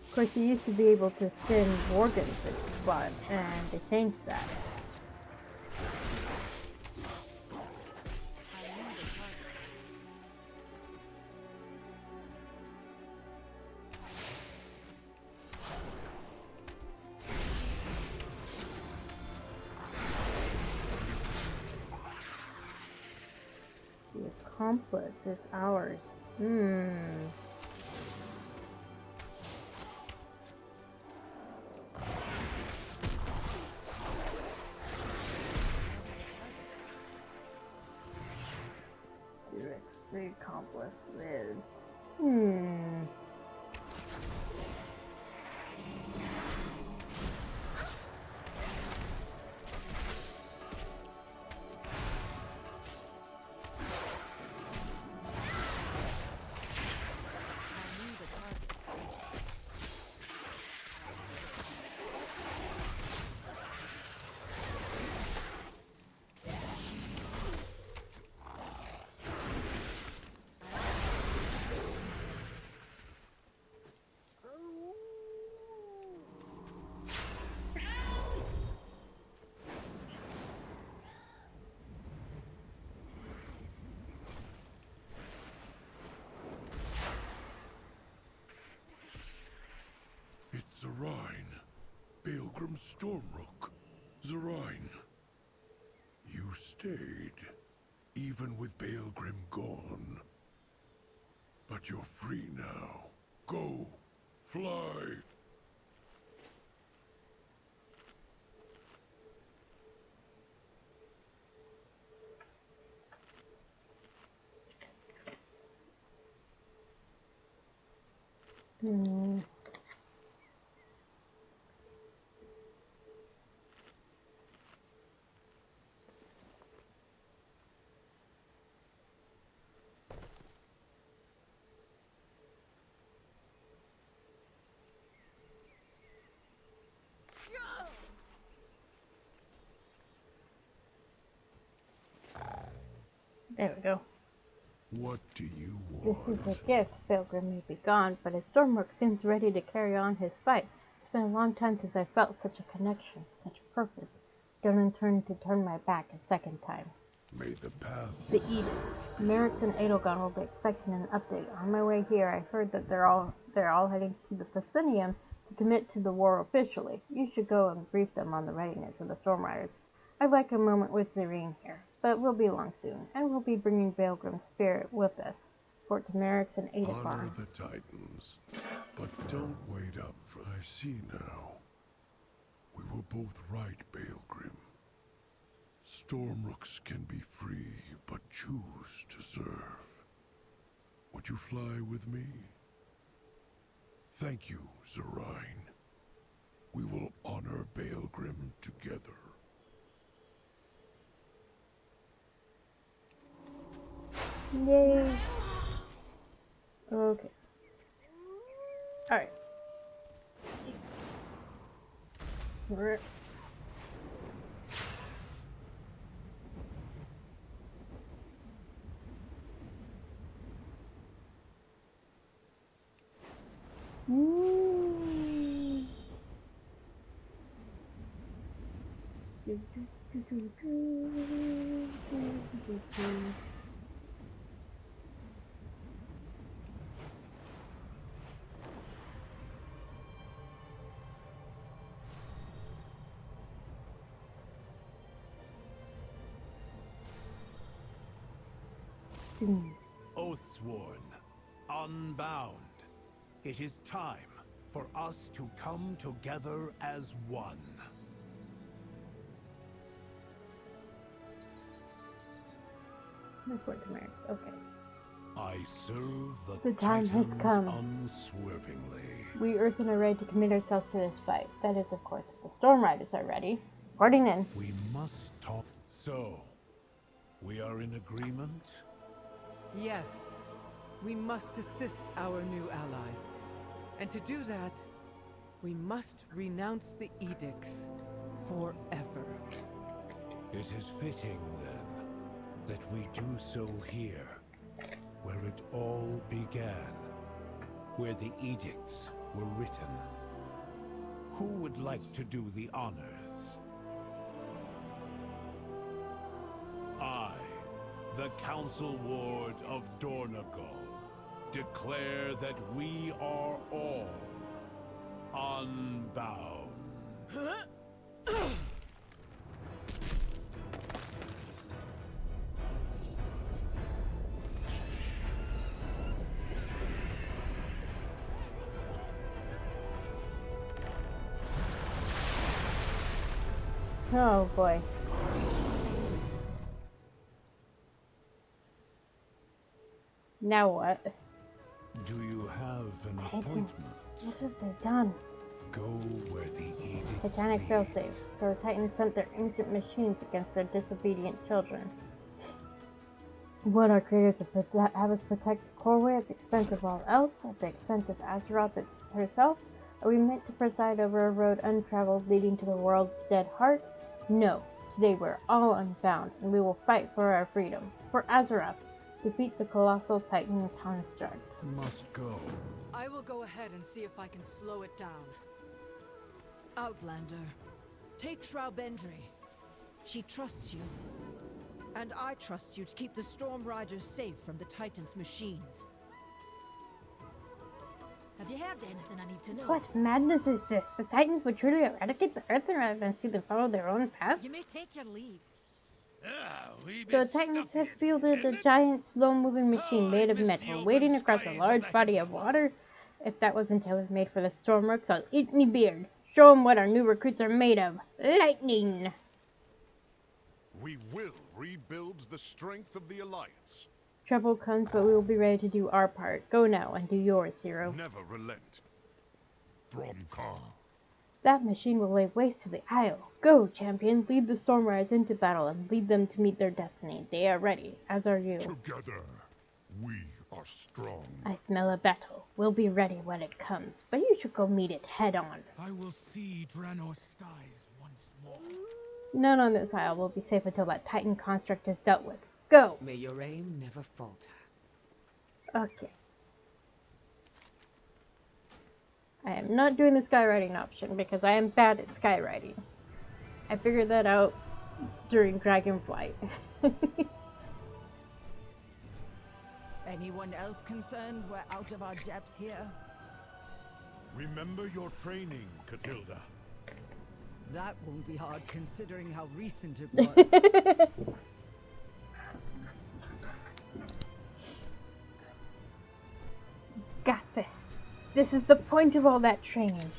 Of course, you used to be able to spin organs with blood, and they changed that. The accomplice is ours. The accomplice lives. It's Zarine. Balgrim Stormrook. Zarine. You stayed, even with Balgrim gone. But you're free now. Go. Fly. There we go. What do you want? This is a gift. Pilgrim may be gone, but his Stormrook seems ready to carry on his fight. It's been a long time since I felt such a connection, such a purpose. Don't intend to turn my back a second time. May the path. The edicts. Merrick and Edelgon will be expecting an update. On my way here, I heard that they're all heading to the Fascinium to commit to the war officially. You should go and brief them on the readiness of the Storm Riders. I'd like a moment with Zarine here, but we'll be along soon, and we'll be bringing Balgrim's spirit with us. For Merrick and Edelgon. Honor the Titans, but don't wait up for. I see now. We were both right, Balgrim. Stormrooks can be free, but choose to serve. Would you fly with me? Thank you, Zarine. We will honor Balgrim together. Yay. Okay. Alright. Right. Oath sworn, unbound. It is time for us to come together as one. Report to Merrick. Okay. I serve The time has Titans come. unswervingly. We Earthen are ready to commit ourselves to this fight. That is, of course, if the Storm Riders are ready. Reporting in. We must talk. So, we are in agreement? Yes. We must assist our new allies. And to do that, we must renounce the edicts forever. It is fitting, then, that we do so here, where it all began, where the edicts were written. Who would like to do the honors? I, the Council Ward of Dornagal, declare that we are all unbound. Oh boy. Now what? Do you have an Titans. appointment? What have they done? Go where the edicts Titanic lead. failsafe. So the Titans sent their ancient machines against their disobedient children. Would our creators have us protect Corway at the expense of all else, at the expense of Azeroth herself? Are we meant to preside over a road untraveled leading to the world's dead heart? No. Today we're all unbound, and we will fight for our freedom. For Azeroth. Defeat the colossal Titan construct. Must go. I will go ahead and see if I can slow it down. Outlander, take Shroudbendry. She trusts you. And I trust you to keep the Storm Riders safe from the Titan's machines. Have you heard anything I need to know? What madness is this? The Titans would truly eradicate the Earth rather than see them follow their own path? You may take your leave. So the Titans have fielded a giant, slow-moving machine made of metal, wading across a large body of water. If that wasn't tailor-made for the Stormworks, I'll eat me beard. Show them what our new recruits are made of. Lightning! We will rebuild the strength of the Alliance. Trouble comes, but we will be ready to do our part. Go now and do yours, hero. Never relent. Thromkar. That machine will lay waste to the Isle. Go, champion, lead the Stormriders into battle and lead them to meet their destiny. They are ready, as are you. Together, we are strong. I smell a battle. We'll be ready when it comes, but you should go meet it head on. I will see Draenor's skies once more. None on this Isle will be safe until that Titan construct is dealt with. Go! May your aim never falter. Okay. I am not doing the skywriting option because I am bad at skywriting. I figured that out during Dragonflight. Anyone else concerned we're out of our depth here? Remember your training, Catilda. That won't be hard considering how recent it was. Got this. This is the point of all that training.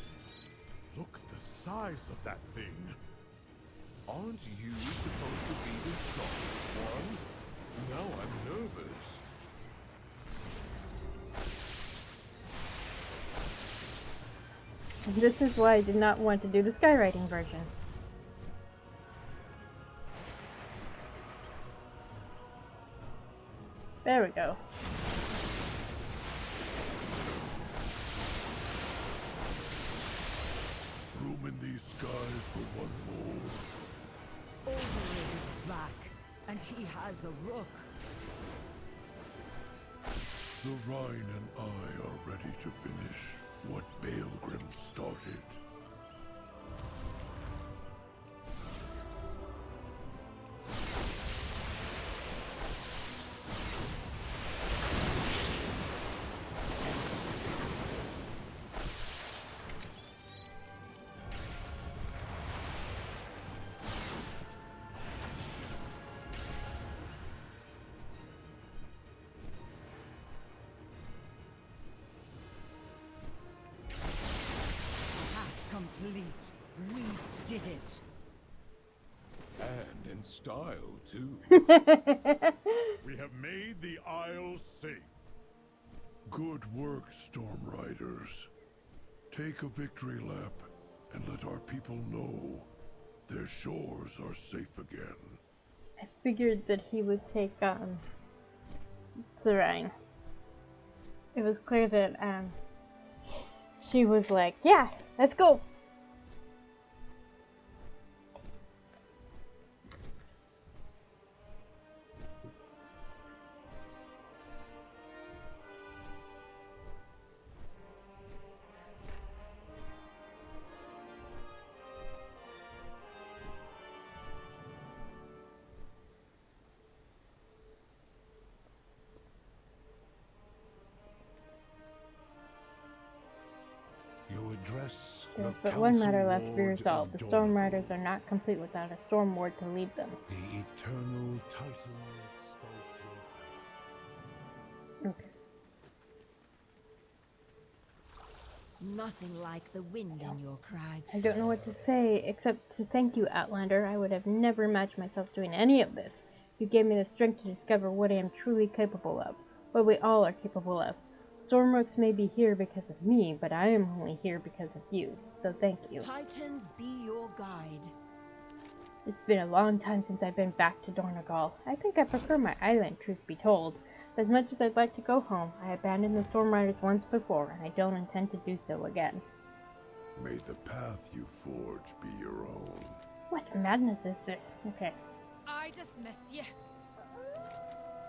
Look at the size of that thing. Aren't you supposed to be the strongest one? Now I'm nervous. And this is why I did not want to do the skywriting version. There we go. Room in these skies for one more. Overlord is back, and he has a rook. The Rhine and I are ready to finish what Baelgrim started. Complete. We did it. And in style, too. We have made the Isle safe. Good work, Storm Riders. Take a victory lap and let our people know their shores are safe again. I figured that he would take Serene. It was clear that she was like, yeah, let's go. You address There's the but one matter Council left to be Ward resolved. of The Storm Dornogal, Riders are not complete without a Storm Ward to lead them. the eternal titan sculpted. Okay. Nothing like the wind in your crags. I don't know what to say except to thank you, Outlander. I would have never imagined myself doing any of this. You gave me the strength to discover what I am truly capable of, what we all are capable of. Stormrooks may be here because of me, but I am only here because of you. So thank you. Titans be your guide. It's been a long time since I've been back to Dornogal. I think I prefer my island, truth be told. As much as I'd like to go home, I abandoned the Storm Riders once before, and I don't intend to do so again. May the path you forge be your own. What madness is this? Okay. I dismiss you.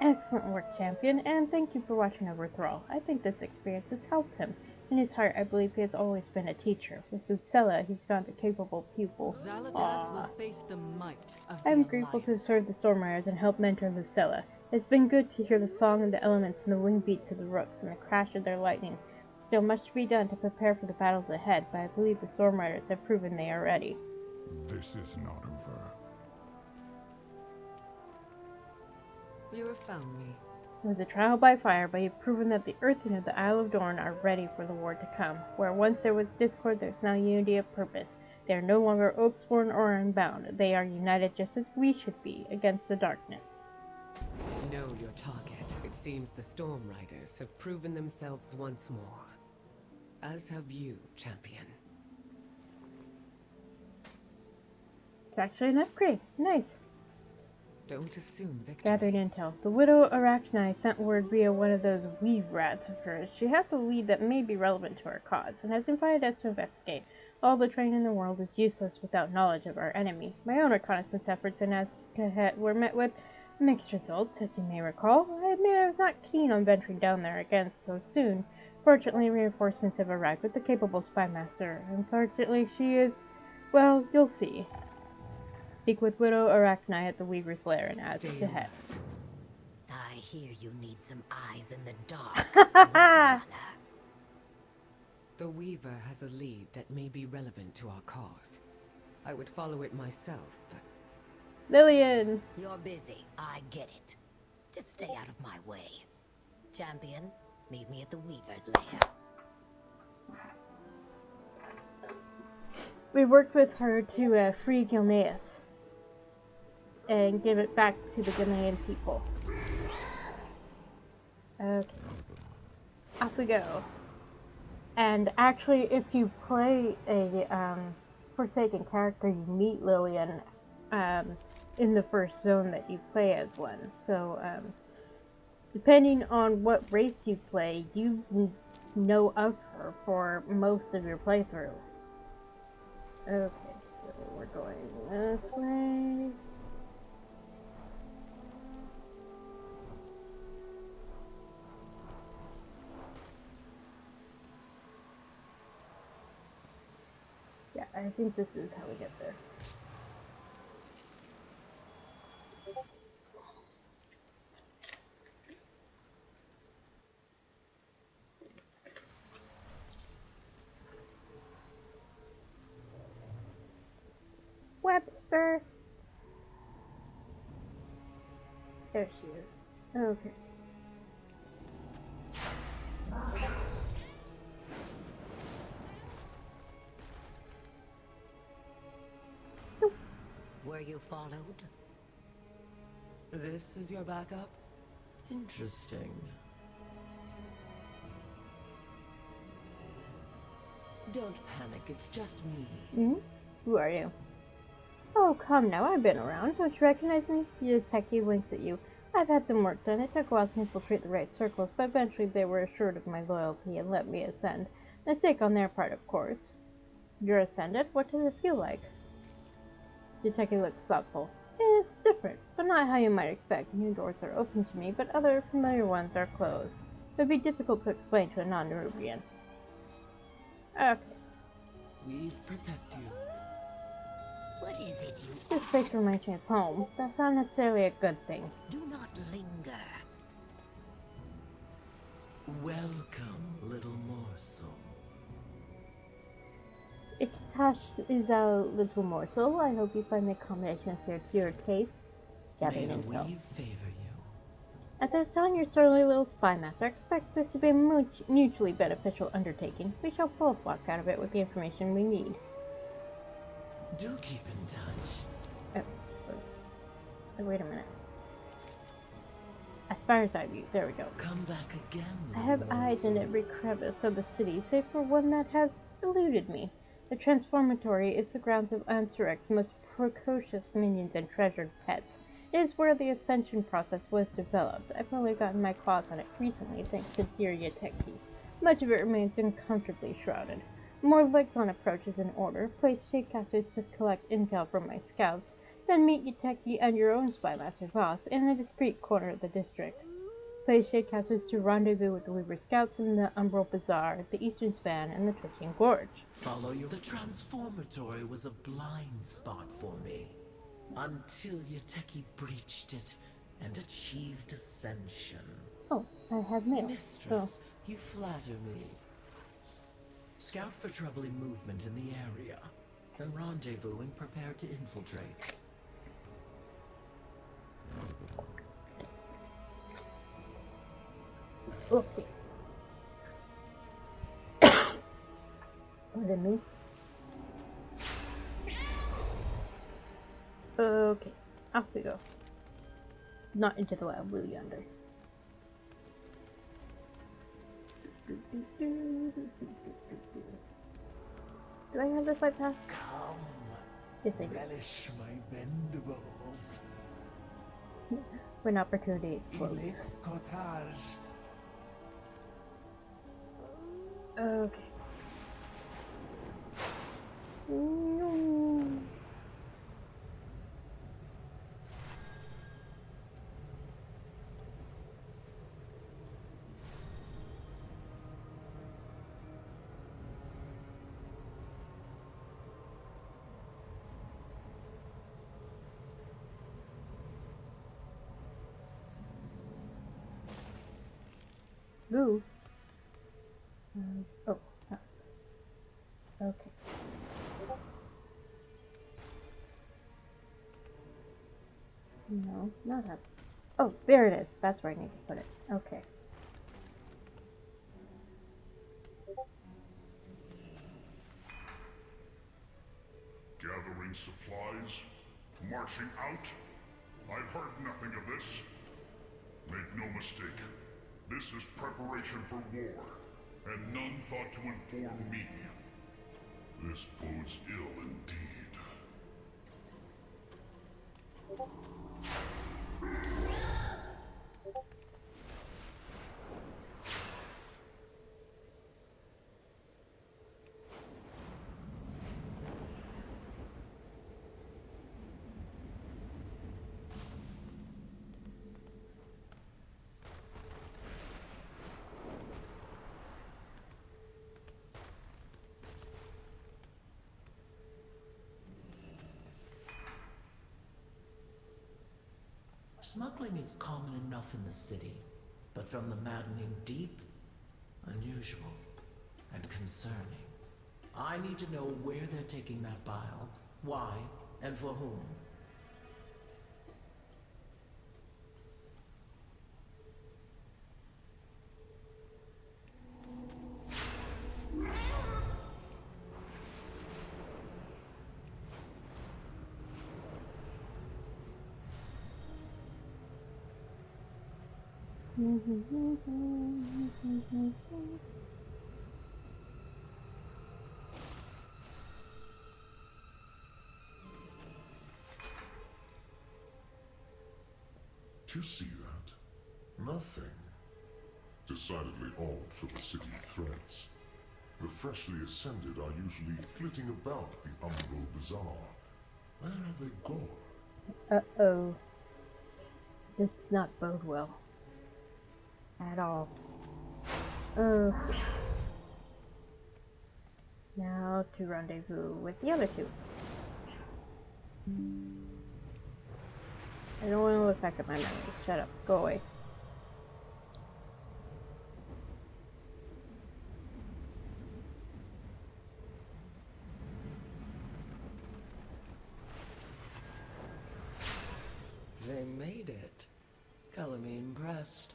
Excellent work, champion, and thank you for watching over Thrall. I think this experience has helped him. In his heart, I believe he has always been a teacher. With Lucella, he's found a capable pupil. Xaladath will face the might of I am the grateful to Alliance. serve the Storm Riders and help mentor Lucella. It's been good to hear the song of the elements and the wing beats of the rooks and the crash of their lightning. Still much to be done to prepare for the battles ahead, but I believe the Storm Riders have proven they are ready. This is not over. You have found me. It was a trial by fire, but you've proven that the Earthen of the Isle of Dorne are ready for the war to come. Where once there was discord, there's now unity of purpose. They are no longer oath-sworn or unbound. They are united just as we should be, against the darkness. Know your target. It seems the Storm Riders have proven themselves once more. As have you, champion. It's actually an upgrade. Nice. Don't assume victory. Gathering intel. The widow Arachnids sent word via one of those weave rats of hers. She has a lead that may be relevant to our cause, and has invited us to investigate. All the training in the world is useless without knowledge of our enemy. My own reconnaissance efforts in Azkahet were met with mixed results, as you may recall. I admit I was not keen on venturing down there again so soon. Fortunately, reinforcements have arrived with the capable spymaster. Unfortunately, she is... well, you'll see. Speak with Widow Arachnid at the Weaver's Lair and Azkahet. I hear you need some eyes in the dark. The Weaver has a lead that may be relevant to our cause. I would follow it myself, but... Lillian! You're busy. I get it. Just stay out of my way. Champion, meet me at the Weaver's Lair. We worked with her to free Gilneas and give it back to the Gilnean people. Okay. Off we go. And actually, if you play a Forsaken character, you meet Lillian in the first zone that you play as one. So, depending on what race you play, you know of her for most of your playthrough. Okay, so we're going this way. Yeah, I think this is how we get there. Webster! There she is. Okay. Were you followed? This is your backup? Interesting. Don't panic, it's just me. Hmm? Who are you? Oh, come now, I've been around. Don't you recognize me? The detective winks at you. I've had some work done. It took a while to infiltrate the right circles, but eventually they were assured of my loyalty and let me ascend. Mistake on their part, of course. You're Ascendant? What does it feel like? Detective looks thoughtful. It's different, but not how you might expect. New doors are open to me, but other familiar ones are closed. It would be difficult to explain to a non-Nerubian. Okay. We protect you. What is it you This place reminds me of home. That's not necessarily a good thing. do not linger? Welcome, little morsel. Ikitash is a little morsel. I hope you find the combinations here to your taste. May Gathering the intel. weave favor you. As I saw in your surly little spy master, I expect this to be a mutually beneficial undertaking. We shall both walk out of it with the information we need. Do keep in touch. Wait a minute. Aspire's eye view. There we go. Come back again. I have eyes in every crevice of the city, save for one that has eluded me. The Transformatory is the grounds of Ansurek's most precocious minions and treasured pets. It is where the ascension process was developed. I've only gotten my claws on it recently, thanks to dear Yateki. Much of it remains uncomfortably shrouded. More legs on approach is in order. Place shadecasters to collect intel from my scouts. Then meet Yateki and your own spy master Voss in a discreet corner of the district. Place shadecasters to rendezvous with the Weaver Scouts in the Umbral Bazaar, the Eastern Span, and the Twitching Gorge. Follow your... The Transformatory was a blind spot for me. Until Yateki breached it and achieved ascension. Oh, I have mail. Mistress, you flatter me. Scout for troubling movement in the area. Then rendezvous and prepare to infiltrate. Okay. Pardon me. Okay, off we go. Not into the wild blue yonder. Do I have this light path? Come, yes, I do. relish my bendables. When opportunity explodes. Elix cottage. Okay. No. Ooh. Oh. Okay. No, not up. Oh, there it is. That's where I need to put it. Okay. Gathering supplies? Marching out? I've heard nothing of this. Make no mistake. This is preparation for war, and none thought to inform me. This bodes ill indeed. Smuggling is common enough in the city, but from the maddening deep, unusual and concerning. I need to know where they're taking that bile, why, and for whom. Do you see that? Nothing. Decidedly odd for the city threats. The freshly ascended are usually flitting about the Umbral Bazaar. Where have they gone? Uh-oh. This does not bode well. At all. Now to rendezvous with the other two. I don't want to look back at my memories. Shut up. Go away. They made it. Color me impressed.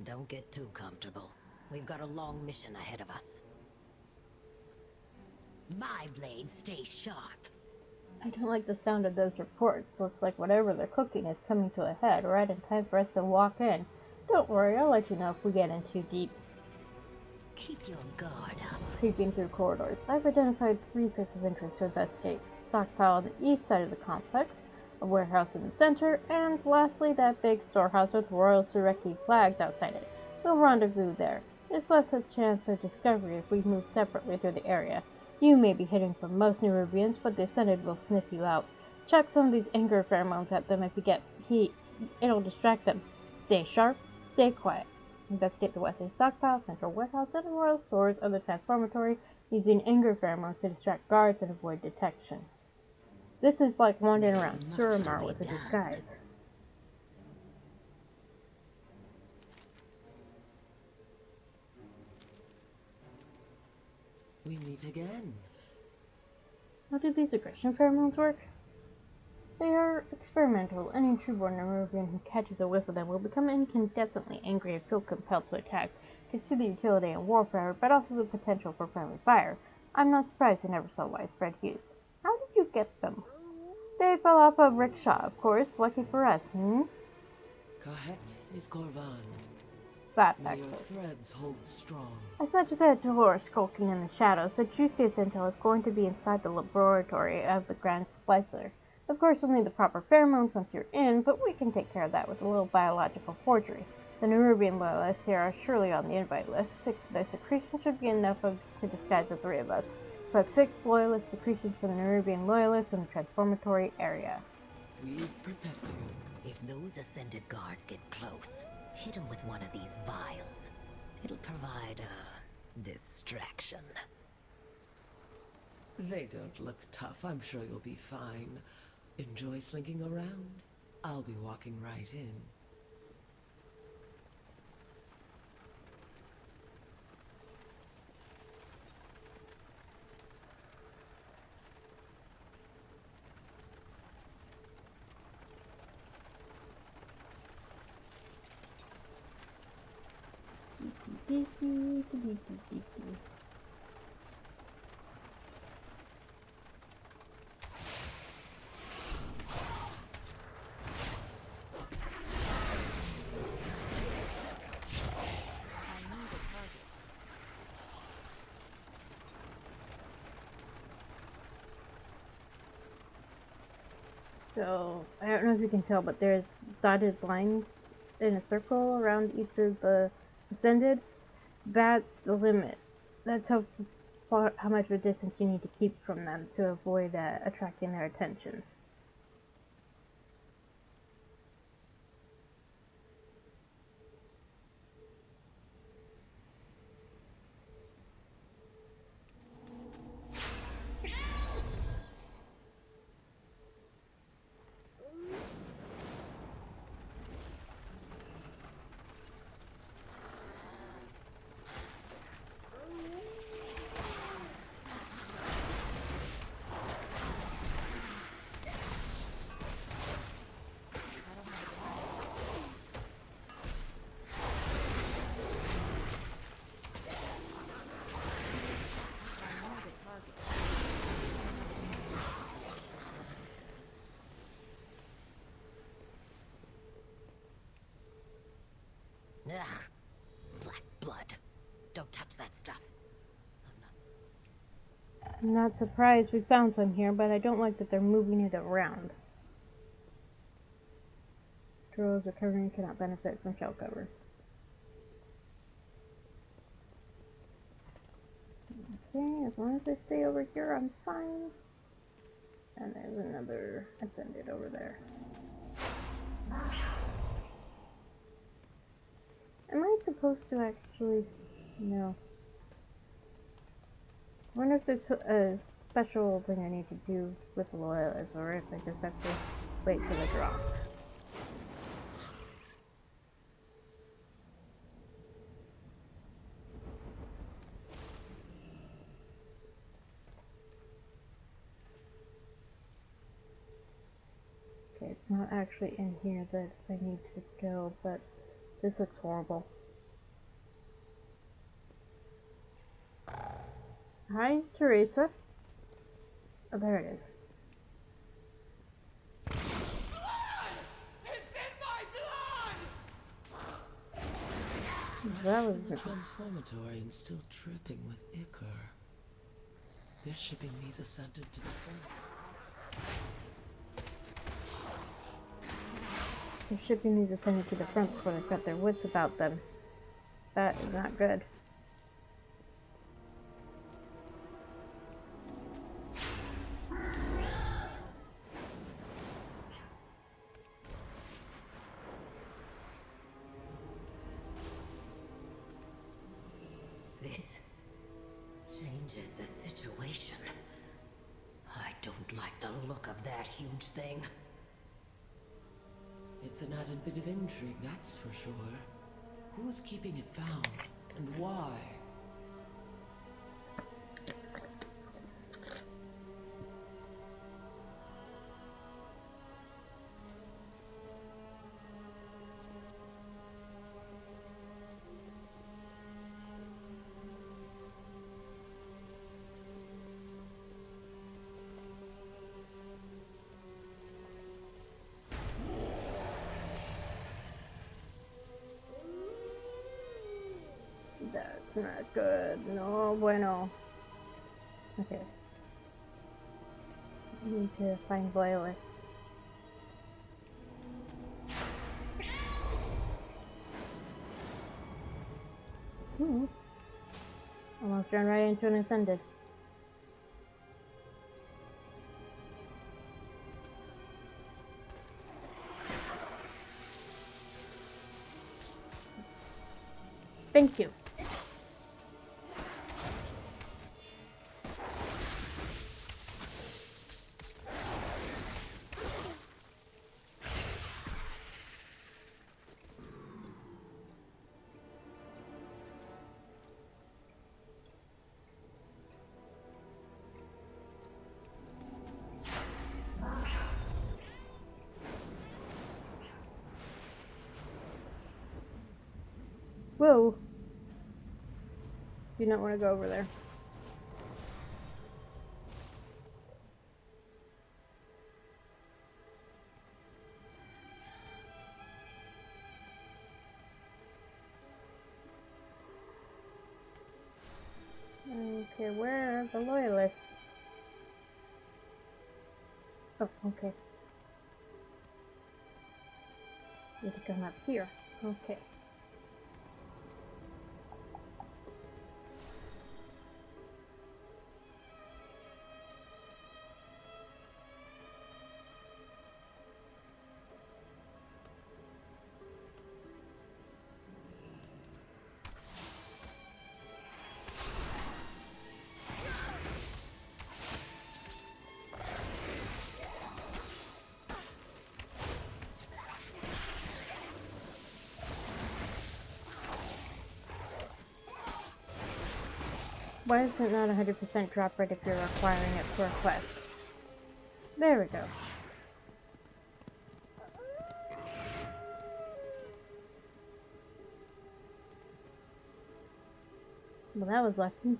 Don't get too comfortable. We've got a long mission ahead of us. My blades stay sharp. I don't like the sound of those reports. Looks like whatever they're cooking is coming to a head right in time for us to walk in. Don't worry, I'll let you know if we get in too deep. Keep your guard up. Creeping through corridors, I've identified 3 sites of interest to investigate. Stockpile on the east side of the complex, a warehouse in the center, and lastly that big storehouse with Royal Sureki flags outside it. We'll rendezvous there. There's less of a chance of discovery if we move separately through the area. You may be hidden from most nerurbians, but the Ascended will sniff you out. Chuck some of these anger pheromones at them if you get heat. It'll distract them. Stay sharp, stay quiet. Investigate the western stockpile, central warehouse, and royal stores of the transformatory using anger pheromones to distract guards and avoid detection. This is like wandering around Suramar with a disguise. We meet again. How do these aggression pheromones work? They are experimental. Any true-born nerurbian who catches a whiff of them will become incandescently angry and feel compelled to attack. Can see the utility in warfare, but also the potential for friendly fire. I'm not surprised they never saw widespread use. How did you get them? They fell off a rickshaw, of course. Lucky for us, Kahet is Korvan. That's May your excellent. threads hold strong. As much as I had Dolores skulking in the shadows, the juiciest intel is going to be inside the laboratory of the Grand Splicer. Of course, we'll need the proper pheromones once you're in, but we can take care of that with a little biological forgery. The Nerurbian loyalists here are surely on the invite list. 6 of their secretions should be enough to disguise the 3 of us. Collect 6 loyalist secretions from the Nerurbian loyalists in the transformatory area. We've protected you. If those Ascended guards get close, hit them with one of these vials. It'll provide a distraction. They don't look tough. I'm sure you'll be fine. Enjoy slinking around. I'll be walking right in. So, I don't know if you can tell, but there's dotted lines in a circle around each of the Ascended. That's the limit. That's how much of a distance you need to keep from them to avoid attracting their attention. Ugh. Black blood. Don't touch that stuff. I'm not surprised we found some here, but I don't like that they're moving it around. Drones recovering cannot benefit from shell cover. Okay, as long as I stay over here, I'm fine. And there's another ascended over there. Am I supposed to actually... No. I wonder if there's a special thing I need to do with the loyalists, or if I just have to wait for the drop. Okay, it's not actually in here that I need to go, but this looks horrible. Hi, Teresa. Oh, there it is. That was the transformatory and still dripping with ichor. They're shipping these ascended to the front. They're shipping these ascended to the front before they've got their wits about them. That is not good. This changes the situation. I don't like the look of that huge thing. It's an added bit of intrigue, that's for sure. Who is keeping it bound, and why? That's not good. No bueno. Okay. I need to find loyalists. Almost ran right into an ascended. Thank you. Whoa. Do not want to go over there. Okay, where are the loyalists? Oh, okay. Need to come up here. Okay. Why is it not 100% drop rate if you're requiring it for a quest? There we go. Well, that was lucky.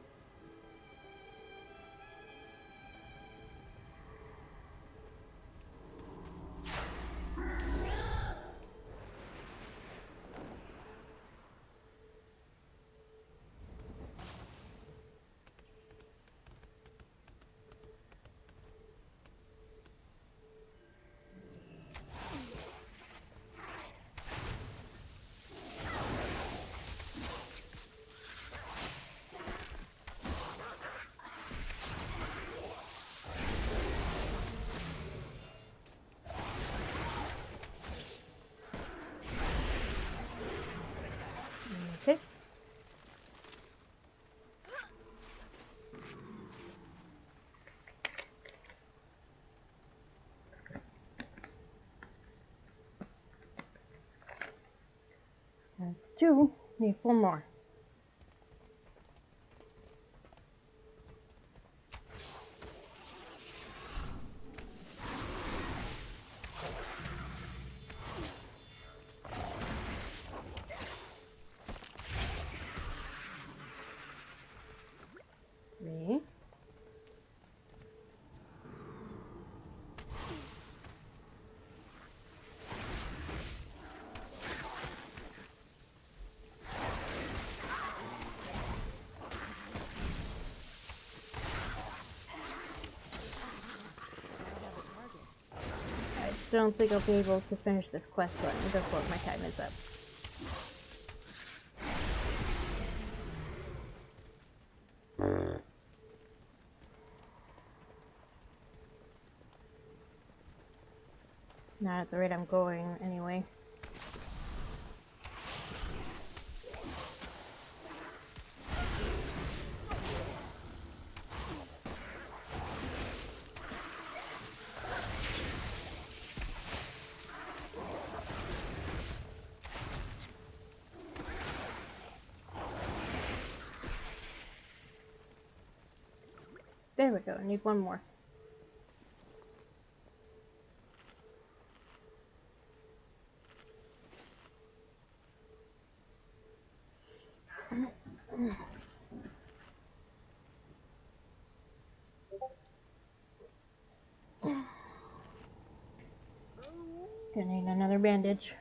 2. Need 4 more. Me. I don't think I'll be able to finish this quest run before my time is up. Not at the rate I'm going, anyway. There we go, I need 1 more. Gonna need another bandage.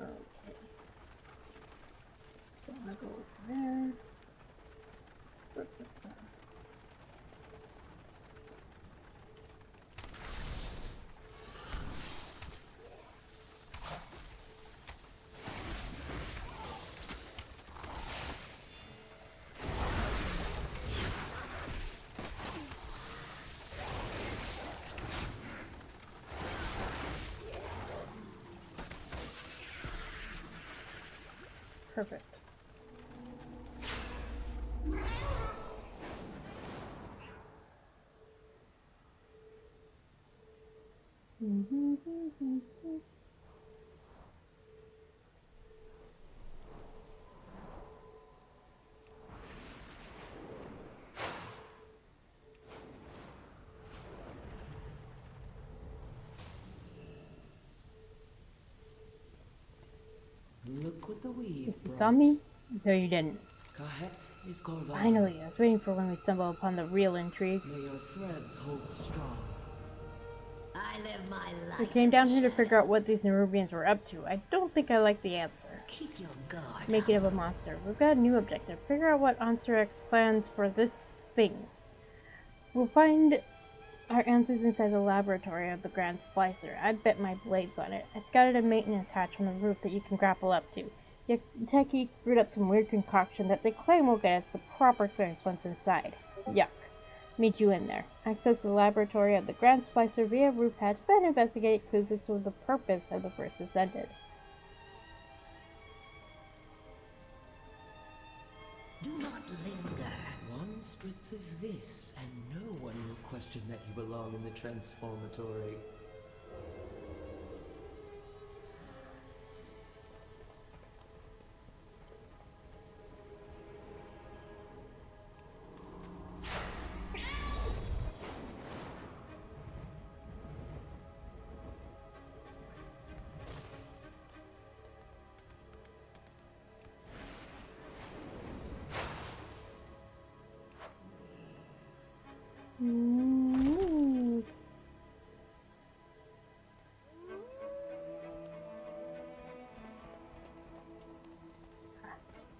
Okay. So I'm gonna go over there. Perfect. Look what the weave You brought. saw me? No, you didn't. Kahet is Corval. Finally, I was waiting for when we stumble upon the real intrigue. May your threads hold strong. I live my life. We came down here to figure out what these nerurbians were up to. I don't think I like the answer. Keep your guard. Make it of a monster. We've got a new objective. Figure out what Onsurx plans for this thing. We'll find our answers inside the laboratory of the Grand Splicer. I bet my blades on it. I scouted a maintenance hatch on the roof that you can grapple up to. The techie brewed up some weird concoction that they claim will get us the proper clearance once inside. Yuck. Meet you in there. Access the laboratory of the Grand Splicer via roof hatch, then investigate clues as to the purpose of the first ascended. Do not linger. One spritz of this, and no one will question that you belong in the transformatory.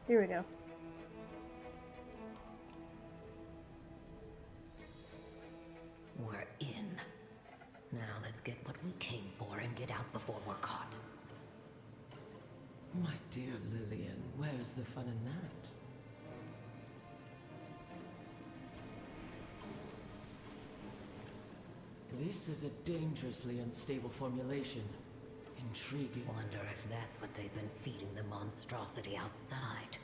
Here we go. We're in. Now let's get what we came for and get out before we're caught. My dear Lillian, where's the fun in that? This is a dangerously unstable formulation. Intriguing. Wonder if that's what they've been feeding the monstrosity outside.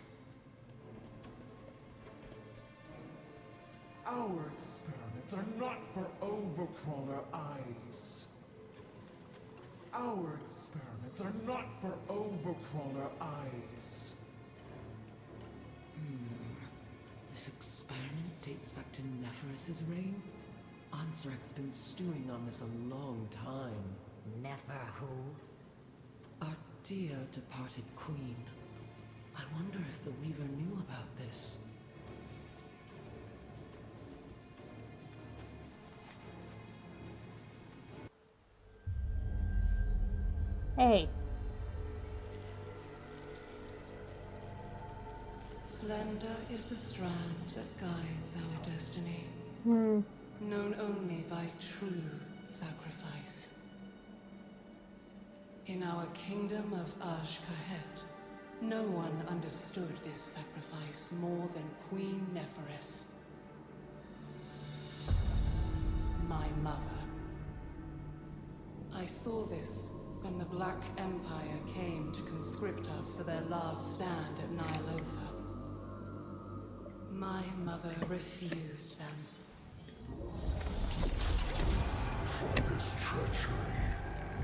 Our experiments are not for overcrawler eyes. Our experiments are not for overcrawler eyes. This experiment dates back to Neferis's reign? Ansrek's been stewing on this a long time. Nefer who? Our dear departed queen. I wonder if the Weaver knew about this. Hey. Slender is the strand that guides our destiny. Known only by true sacrifice. In our kingdom of Ashkahet, no one understood this sacrifice more than Queen Neferis. My mother. I saw this when the Black Empire came to conscript us for their last stand at Nylofa. My mother refused them. For this treachery,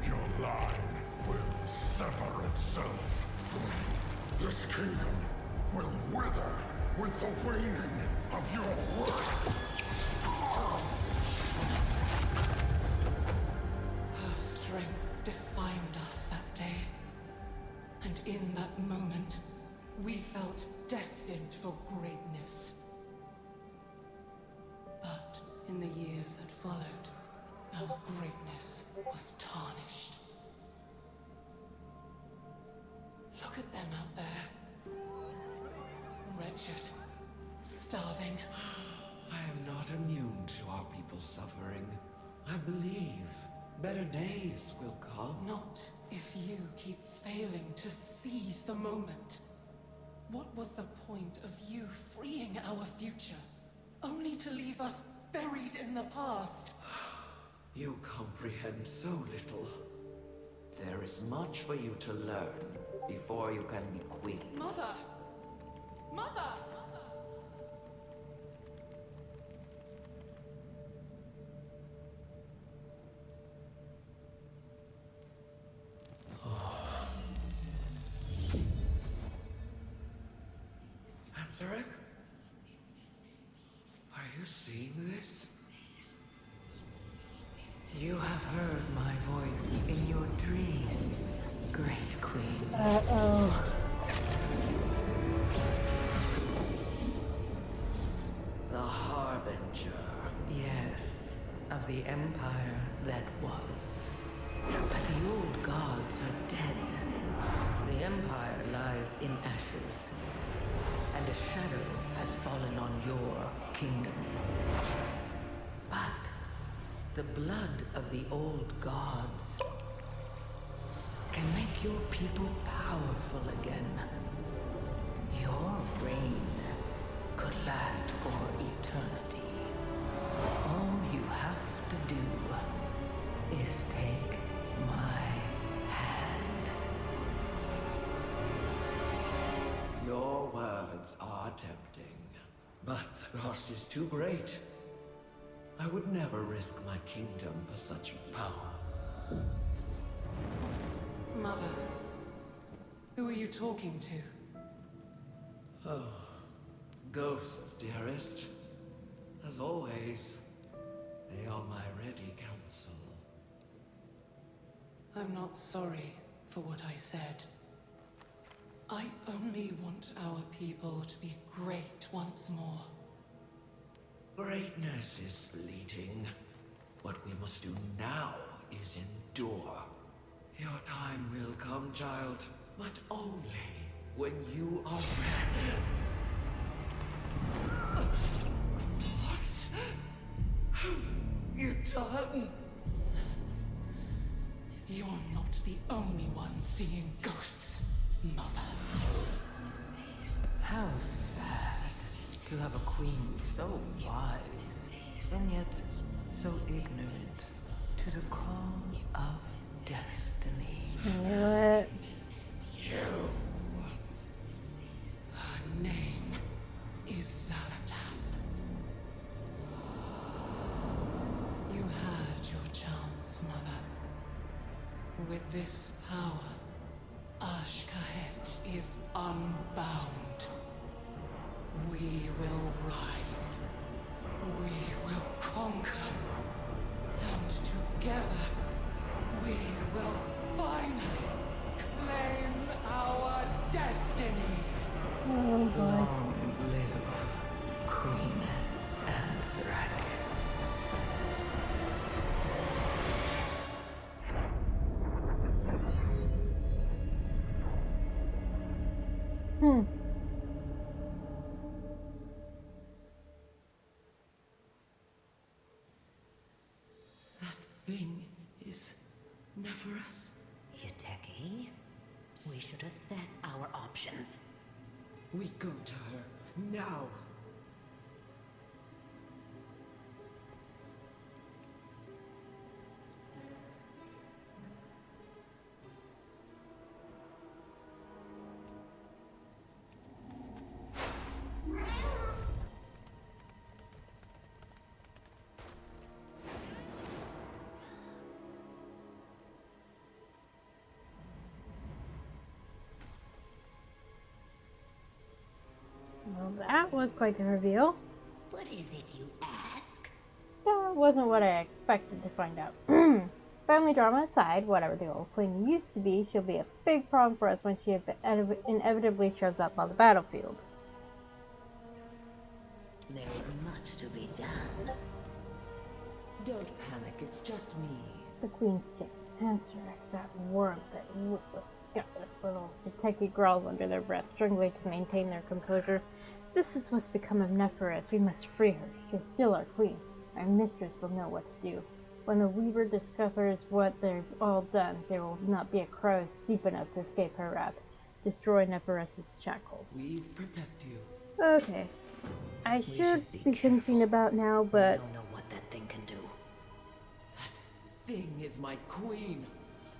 your line will sever itself. This kingdom will wither with the waning of your worth. Her strength defined us that day. And in that moment, we felt destined for greatness. But in the years that followed, our greatness was tarnished. Look at them out there. Wretched, starving. I am not immune to our people's suffering. I believe better days will come. Not if you keep failing to seize the moment. What was the point of you freeing our future, only to leave us buried in the past? You comprehend so little. There is much for you to learn before you can be queen. Mother! Mother! Ansarek? Are you seeing this? You have heard my voice in your dreams, Great Queen. Uh-oh. The Harbinger. Yes, of the empire that was. But the old gods are dead. The empire lies in ashes. And a shadow has fallen on your kingdom. But the blood of the old gods can make your people powerful again. Your reign could last for eternity. All you have to do is take my hand. Your words are tempting, but the cost is too great. I would never risk my kingdom for such power. Mother, who are you talking to? Oh, ghosts, dearest. As always, they are my ready counsel. I'm not sorry for what I said. I only want our people to be great once more. Greatness is fleeting. What we must do now is endure. Your time will come, child, but only when you are ready. What have you done? You're not the only one seeing ghosts, Mother. How sad to have a queen so wise, and yet so ignorant to the call of destiny. What? You. Her name is Zalatath. chance, Mother. With this power, Ashkahet is unbound. We will rise. We will conquer. And together, we will finally claim our destiny. Oh boy. Long live Queen Ansrak. That thing is Nephirus? Yuteki, we should assess our options. We go to her now. Well, that was quite the reveal. What is it you ask? That wasn't what I expected to find out. Family drama aside, whatever the old queen used to be, she'll be a big problem for us when she inevitably shows up on the battlefield. There is much to be done. Don't panic, it's just me. The queen's chick, Answer, that worm, that ruthless, gutless little Yuteki growls under their breath, struggling to maintain their composure. This is what's become of Nephirus. We must free her. She is still our queen. Our mistress will know what to do. When the Weaver discovers what they've all done, there will not be a crow deep enough to escape her wrath. Destroy Nephirus' shackles. We protect you. Okay. I should be thinking about now, but... I don't know what that thing can do. That thing is my queen.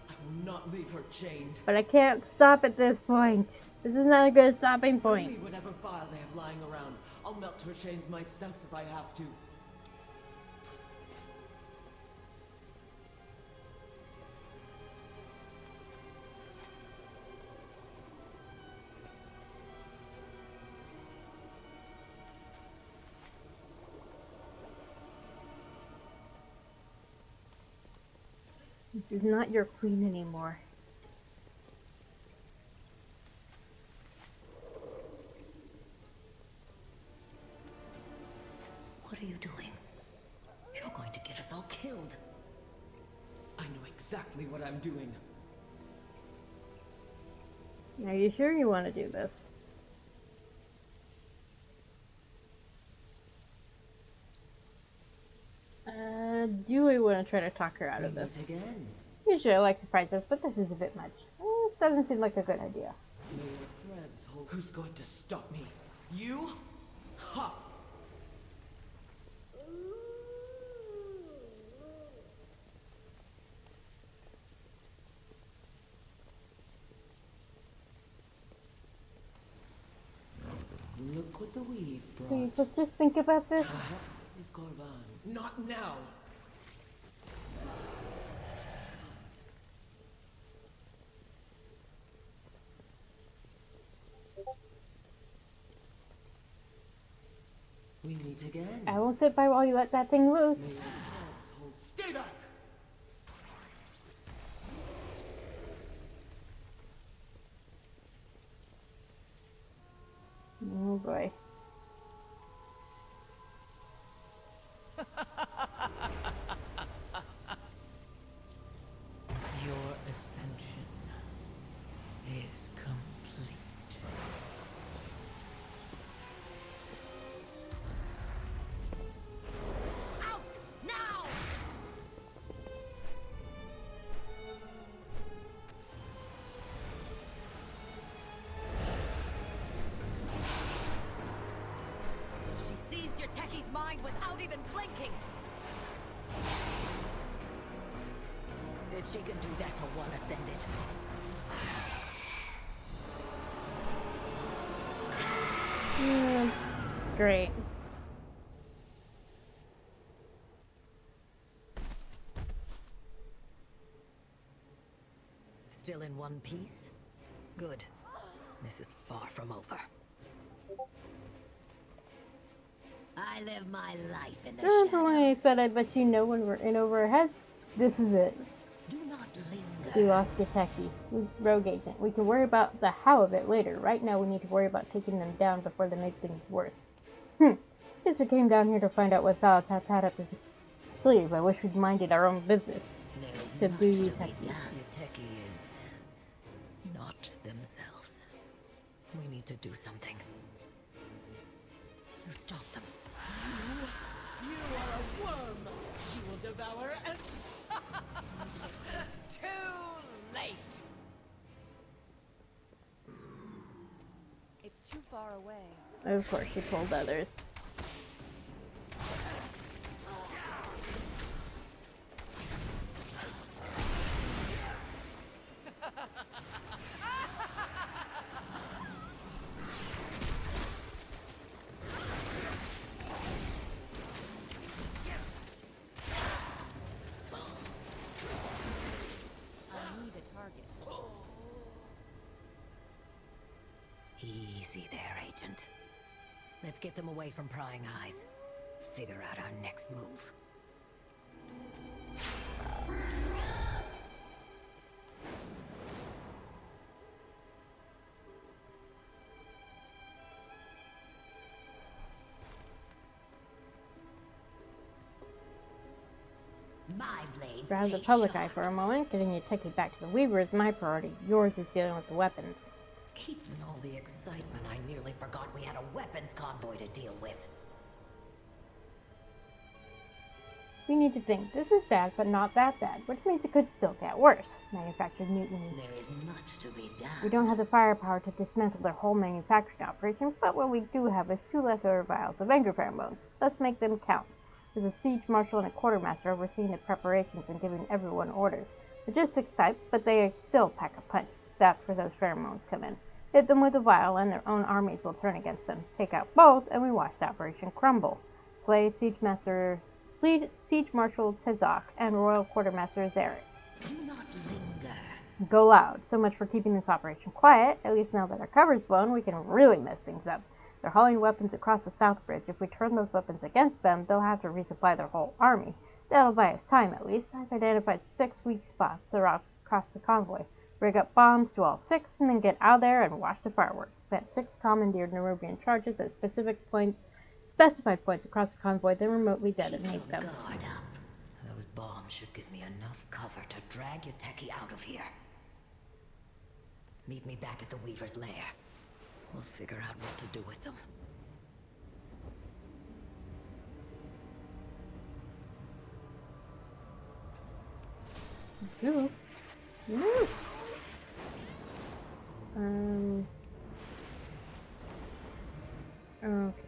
I will not leave her chained. But I can't stop at this point. This is not a good stopping point. Bring me whatever bile they have lying around. I'll melt her chains myself if I have to. This is not your queen anymore. What are you doing? You're going to get us all killed. I know exactly what I'm doing. Are you sure you want to do this? Do we want to try to talk her out of this? Again. Usually I like surprises, but this is a bit much. This doesn't seem like a good idea. May your threads hold. Who's going to stop me? You? Ha! Look what the weave brought. Please, let's just think about this. What is Corvan? Not now! We meet again. I won't sit by while you let that thing loose. May your hands hold. Stay back! Oh boy. Your ascension is complete. Out! Now! She seized your techie's mind without even blinking. If she can do that to one ascendant. Great. Still in one piece? Good. This is far from over. I live my life in the Remember when I shadows. said I bet you know when we're in over our heads? This is it. Do not linger. We lost Yateki, rogue agent. We can worry about the how of it later. Right now we need to worry about taking them down before they make things worse. Guess we came down here to find out what Zal's had up his sleeve. I wish we'd minded our own business. There's To do much to be Yuteki. done. Yuteki is not themselves. We need to do something. You stop them. You are a worm. She will devour and... It's too late. It's too far away. Of course, she pulled others. Easy there, Agent. Let's get them away from prying eyes. Figure out our next move. My blades Grab the stay public sharp. eye for a moment. Getting Yuteki back to the Weaver is my priority. Yours is dealing with the weapons. Keeping all the excitement, I nearly forgot we had a weapons convoy to deal with. We need to think. This is bad, but not that bad, which means it could still get worse. Manufactured mutiny. There is much to be done. We don't have the firepower to dismantle their whole manufacturing operation, but what we do have is 2 leftover vials of anger pheromones. Let's make them count. There's a siege marshal and a quartermaster overseeing the preparations and giving everyone orders. Logistics type, but they still pack a punch. That's where those pheromones come in. Hit them with a vial and their own armies will turn against them. Take out both and we watch the operation crumble. Slay Siege Marshal Tezok and Royal Quartermaster Zarek. Do not linger. Go loud. So much for keeping this operation quiet. At least now that our cover's blown, we can really mess things up. They're hauling weapons across the South Bridge. If we turn those weapons against them, they'll have to resupply their whole army. That'll buy us time, at least. I've identified 6 weak spots across the convoy. Rig up bombs to all 6, and then get out there and watch the fireworks. Plant 6 commandeered nerurbian charges at specified points across the convoy, then remotely detonate them. Guard up. Those bombs should give me enough cover to drag Yuteki out of here. Meet me back at the Weaver's lair. We'll figure out what to do with them. Ooh. Ooh. Okay.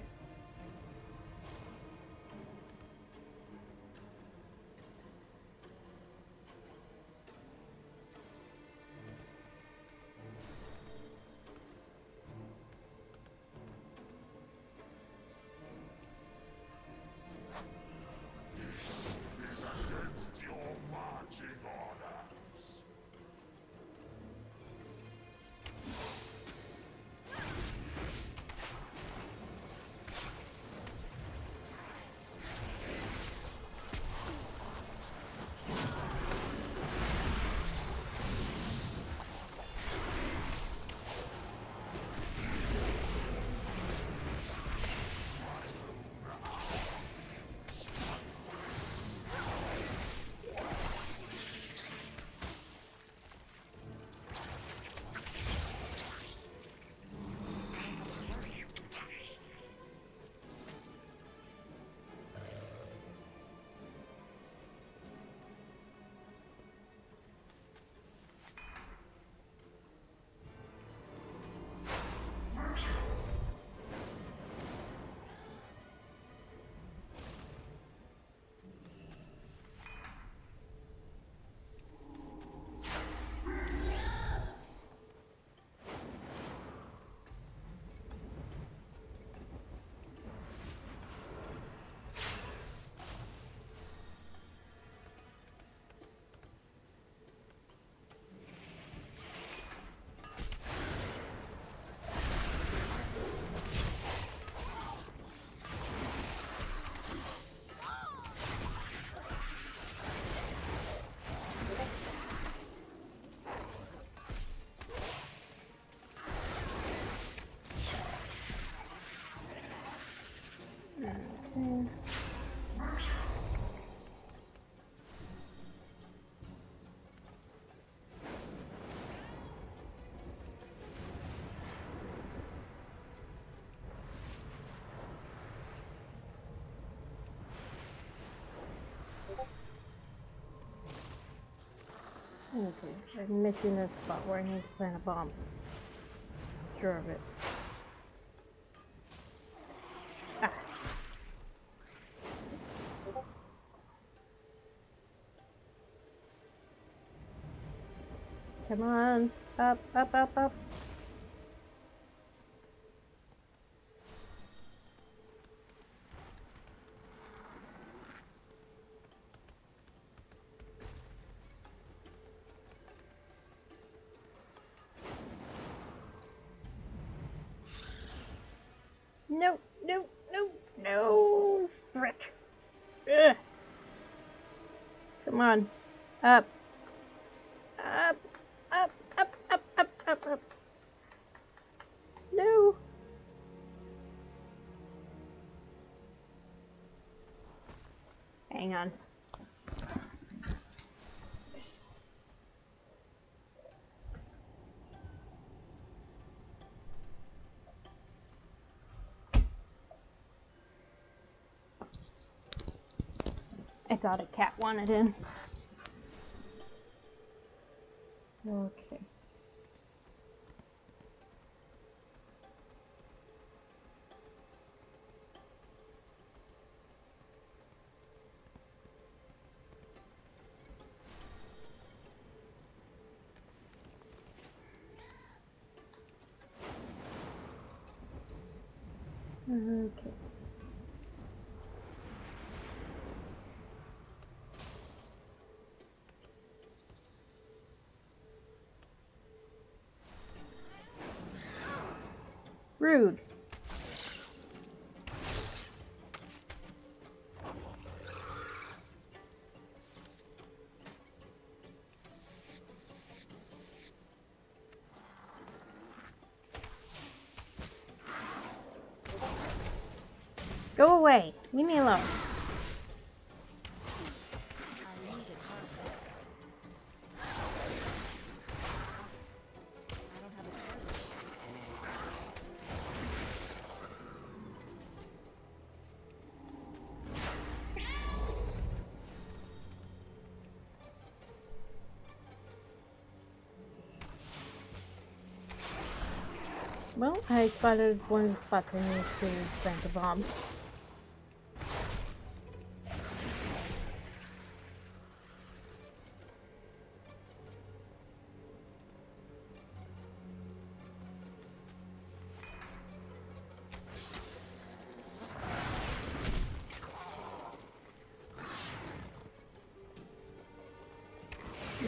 Is against your marching orders. Okay, I'm missing this spot where I need to plant a bomb. Sure of it. Ah. Come on, up, up, up, up. No, no, no, no, frick. Ugh. Come on, up, up, up, up, up, up, up, up. No. Hang on. I thought a cat wanted in. Okay. Okay. Rude. Go away. Leave me alone. Well, I spotted one of the spots I need to plant a bomb.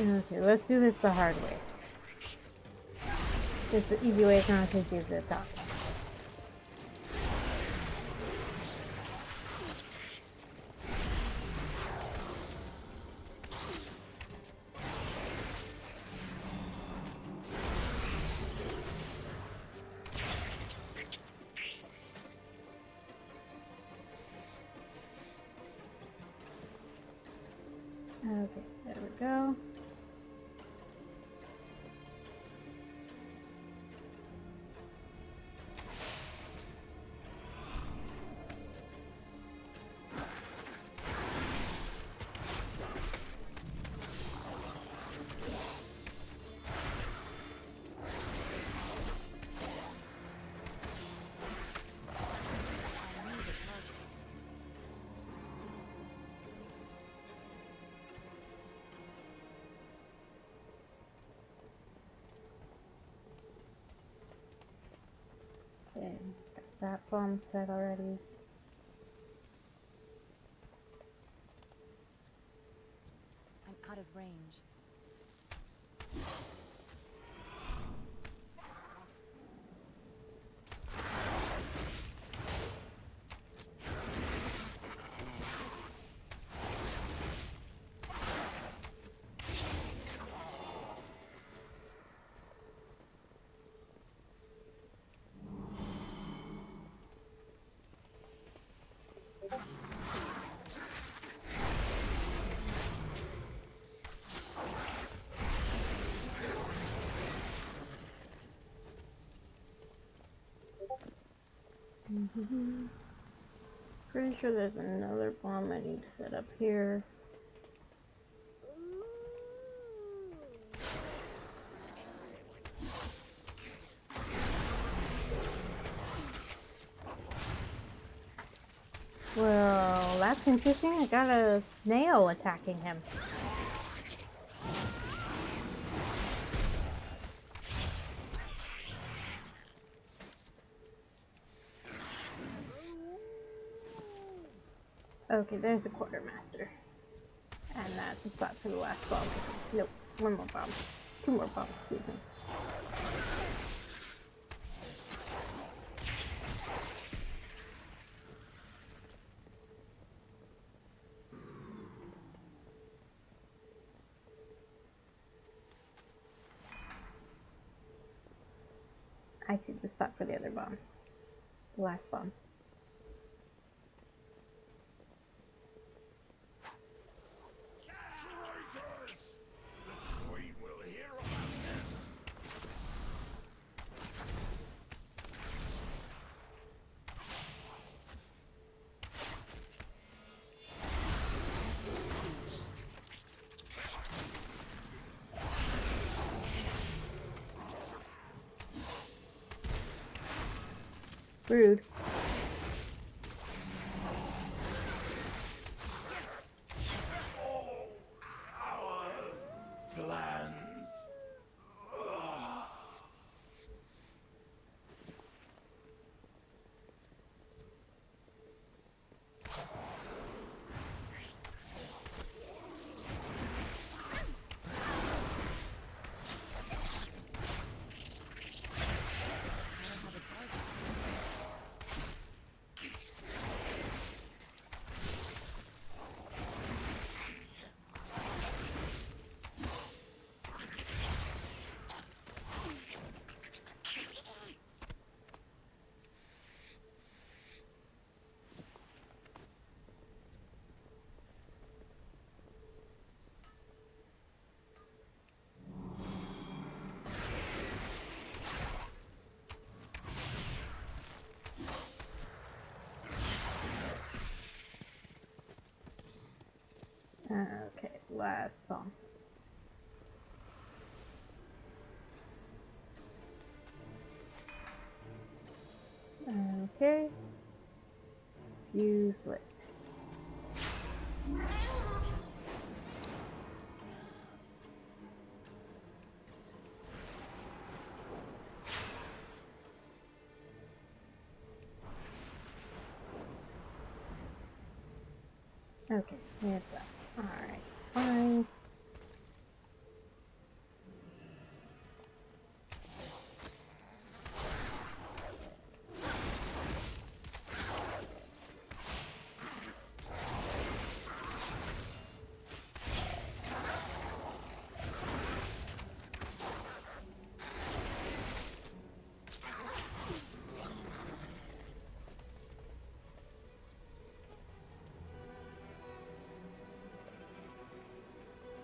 Okay, let's do this the hard way. It's the easy way, it's not as easy as the top. Okay, there we go. Okay, got that bomb set already. I'm out of range. Pretty sure there's another bomb I need to set up here. that's interesting. I got a snail attacking him. Okay, there's the quartermaster. And that's the spot for the last bomb. Nope, one more bomb. Two more bombs, excuse me. I see the spot for the other bomb. The last bomb. Rude. Okay, last song. Okay. Fuse lit. Okay, here's that. Alright, fine.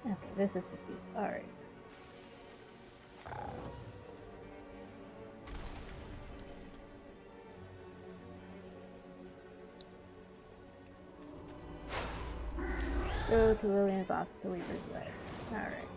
Okay, this is the fuse. Alright. Go to Lillian's office to leave his letter. Alright.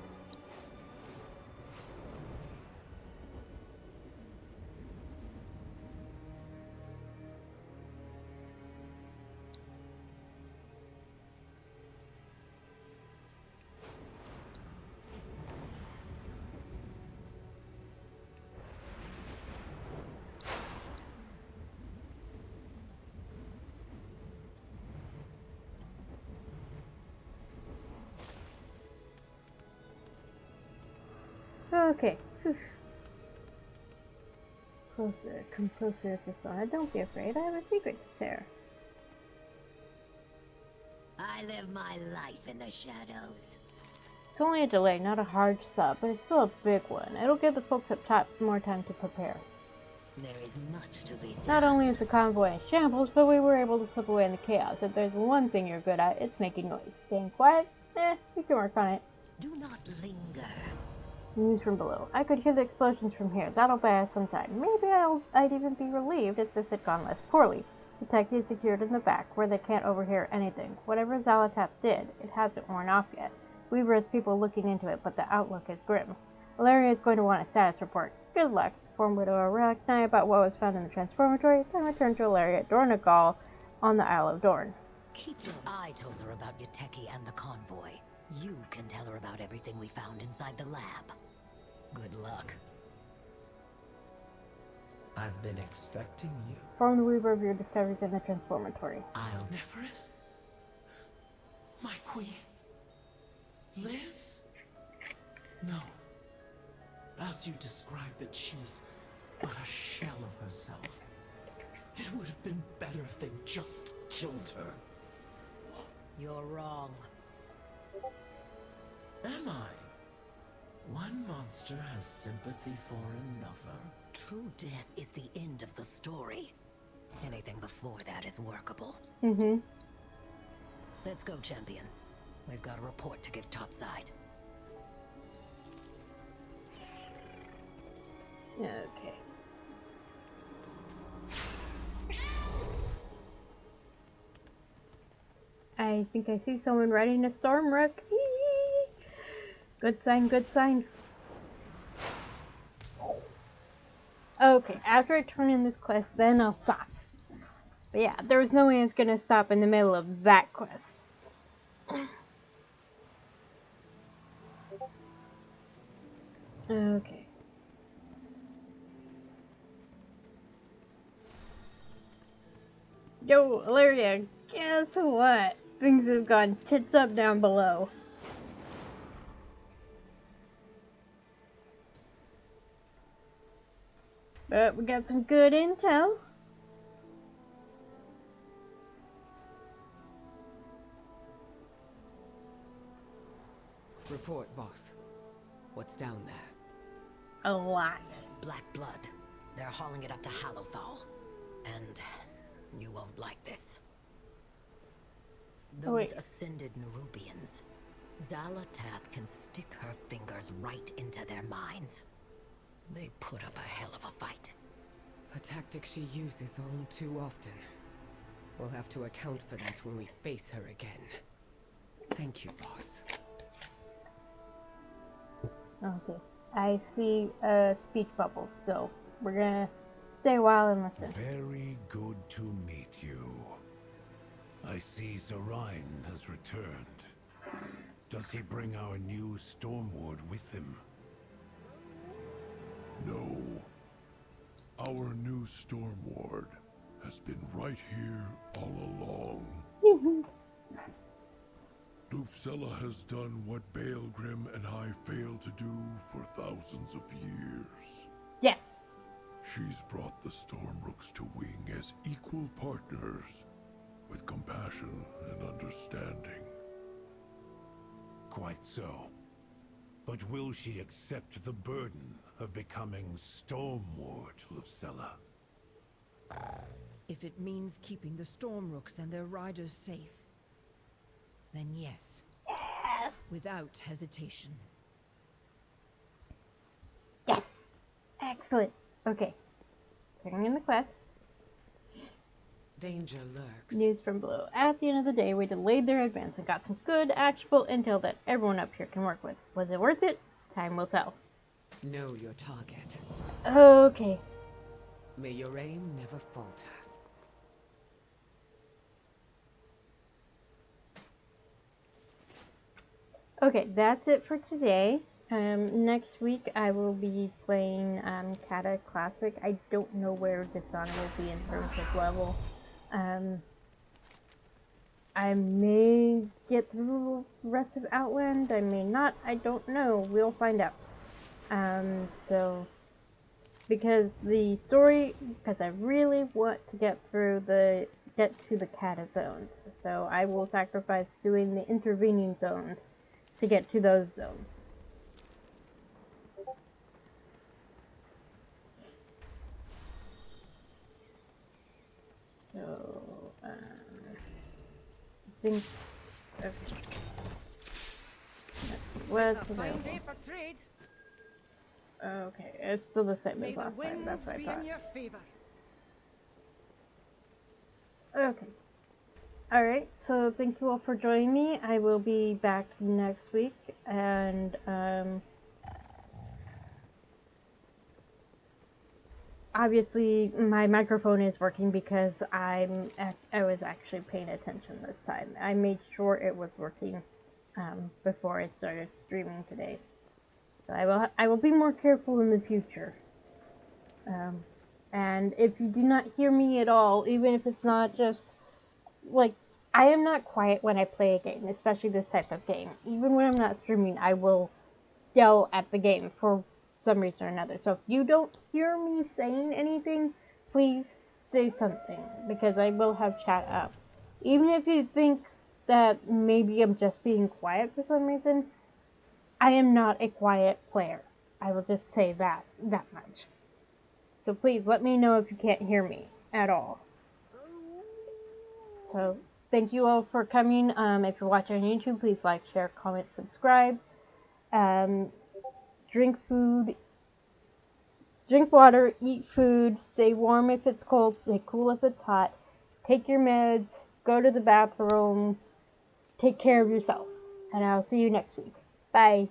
Okay. Whew. Closer. Come closer, Persona. Don't be afraid. I have a secret to share. I live my life in the shadows. It's only a delay, not a hard stop, but it's still a big one. It'll give the folks up top more time to prepare. There is much to be done. Not only is the convoy in shambles, but we were able to slip away in the chaos. If there's one thing you're good at, it's making noise. Staying quiet? You can work on it. Do not linger. News from below. I could hear the explosions from here. That'll buy us some time. Maybe I'd even be relieved if this had gone less poorly. The tech is secured in the back, where they can't overhear anything. Whatever Zalatap did, it hasn't worn off yet. Weaver has people looking into it, but the outlook is grim. Valeria is going to want a status report. Good luck. Inform Widow Arachnids about what was found in the transformatory, then return to Valeria at Dornagal on the Isle of Dorn. I told her about Yuteki and the convoy. You can tell her about everything we found inside the lab. Good luck. I've been expecting you. Inform the Weaver of your discoveries in the Transformatory. I'll... Nephris? My queen... lives? No. As you described that she's but a shell of herself. It would have been better if they just killed her. You're wrong. Am I? One monster has sympathy for another. True death is the end of the story. Anything before that is workable. Mm-hmm. Let's go, champion. We've got a report to give topside. Okay. I think I see someone riding a storm rook. Good sign, good sign. Okay, after I turn in this quest, then I'll stop. But yeah, there was no way I was gonna stop in the middle of that quest. Okay. Yo, Ilaria, guess what? Things have gone tits up down below. But we got some good intel. Report, boss. What's down there? A lot. Black blood. They're hauling it up to Hallowfall. And you won't like this. Those ascended nerurbians. Xalatath can stick her fingers right into their minds. They put up a hell of a fight. A tactic she uses all too often. We'll have to account for that when we face her again. Thank you, boss. Okay. I see a speech bubble, so we're gonna stay a while and listen. Very good to meet you. I see Zorion has returned. Does he bring our new Stormward with him? No. Our new Stormward has been right here all along. Lufcella has done what Baelgrim and I failed to do for thousands of years. Yes. She's brought the Stormrooks to Wing as equal partners, with compassion and understanding. Quite so. But will she accept the burden of becoming Stormward, Lufcella? If it means keeping the Stormrooks and their riders safe, then yes. Yes. Without hesitation. Yes. Excellent. Okay. Turning in the quest. Danger lurks. News from below. At the end of the day, we delayed their advance and got some good, actionable intel that everyone up here can work with. Was it worth it? Time will tell. Know your target. Okay. May your aim never falter. Okay, that's it for today. Next week I will be playing Kata Classic. I don't know where Dishonor will be in terms of level. I may get through the rest of Outland, I may not, I don't know. We'll find out. Because the story, because I really want to get to the Kata zones. So I will sacrifice doing the intervening zones to get to those zones. So, I think, okay. What's available? Okay, it's still the same as last time, that's what I thought. Okay. Alright, so thank you all for joining me. I will be back next week, and obviously my microphone is working because I was actually paying attention this time. I made sure it was working before I started streaming today. So I will be more careful in the future. And if you do not hear me at all, even if it's not just like, I am not quiet when I play a game, especially this type of game. Even when I'm not streaming, I will yell at the game for some reason or another. So if you don't hear me saying anything, please say something, because I will have chat up. Even if you think that maybe I'm just being quiet for some reason, I am not a quiet player. I will just say that much. So please let me know if you can't hear me at all. So thank you all for coming. If you're watching on YouTube, please like, share, comment, subscribe. Drink food, drink water, eat food, stay warm if it's cold, stay cool if it's hot. Take your meds, go to the bathroom, take care of yourself. And I'll see you next week. Bye.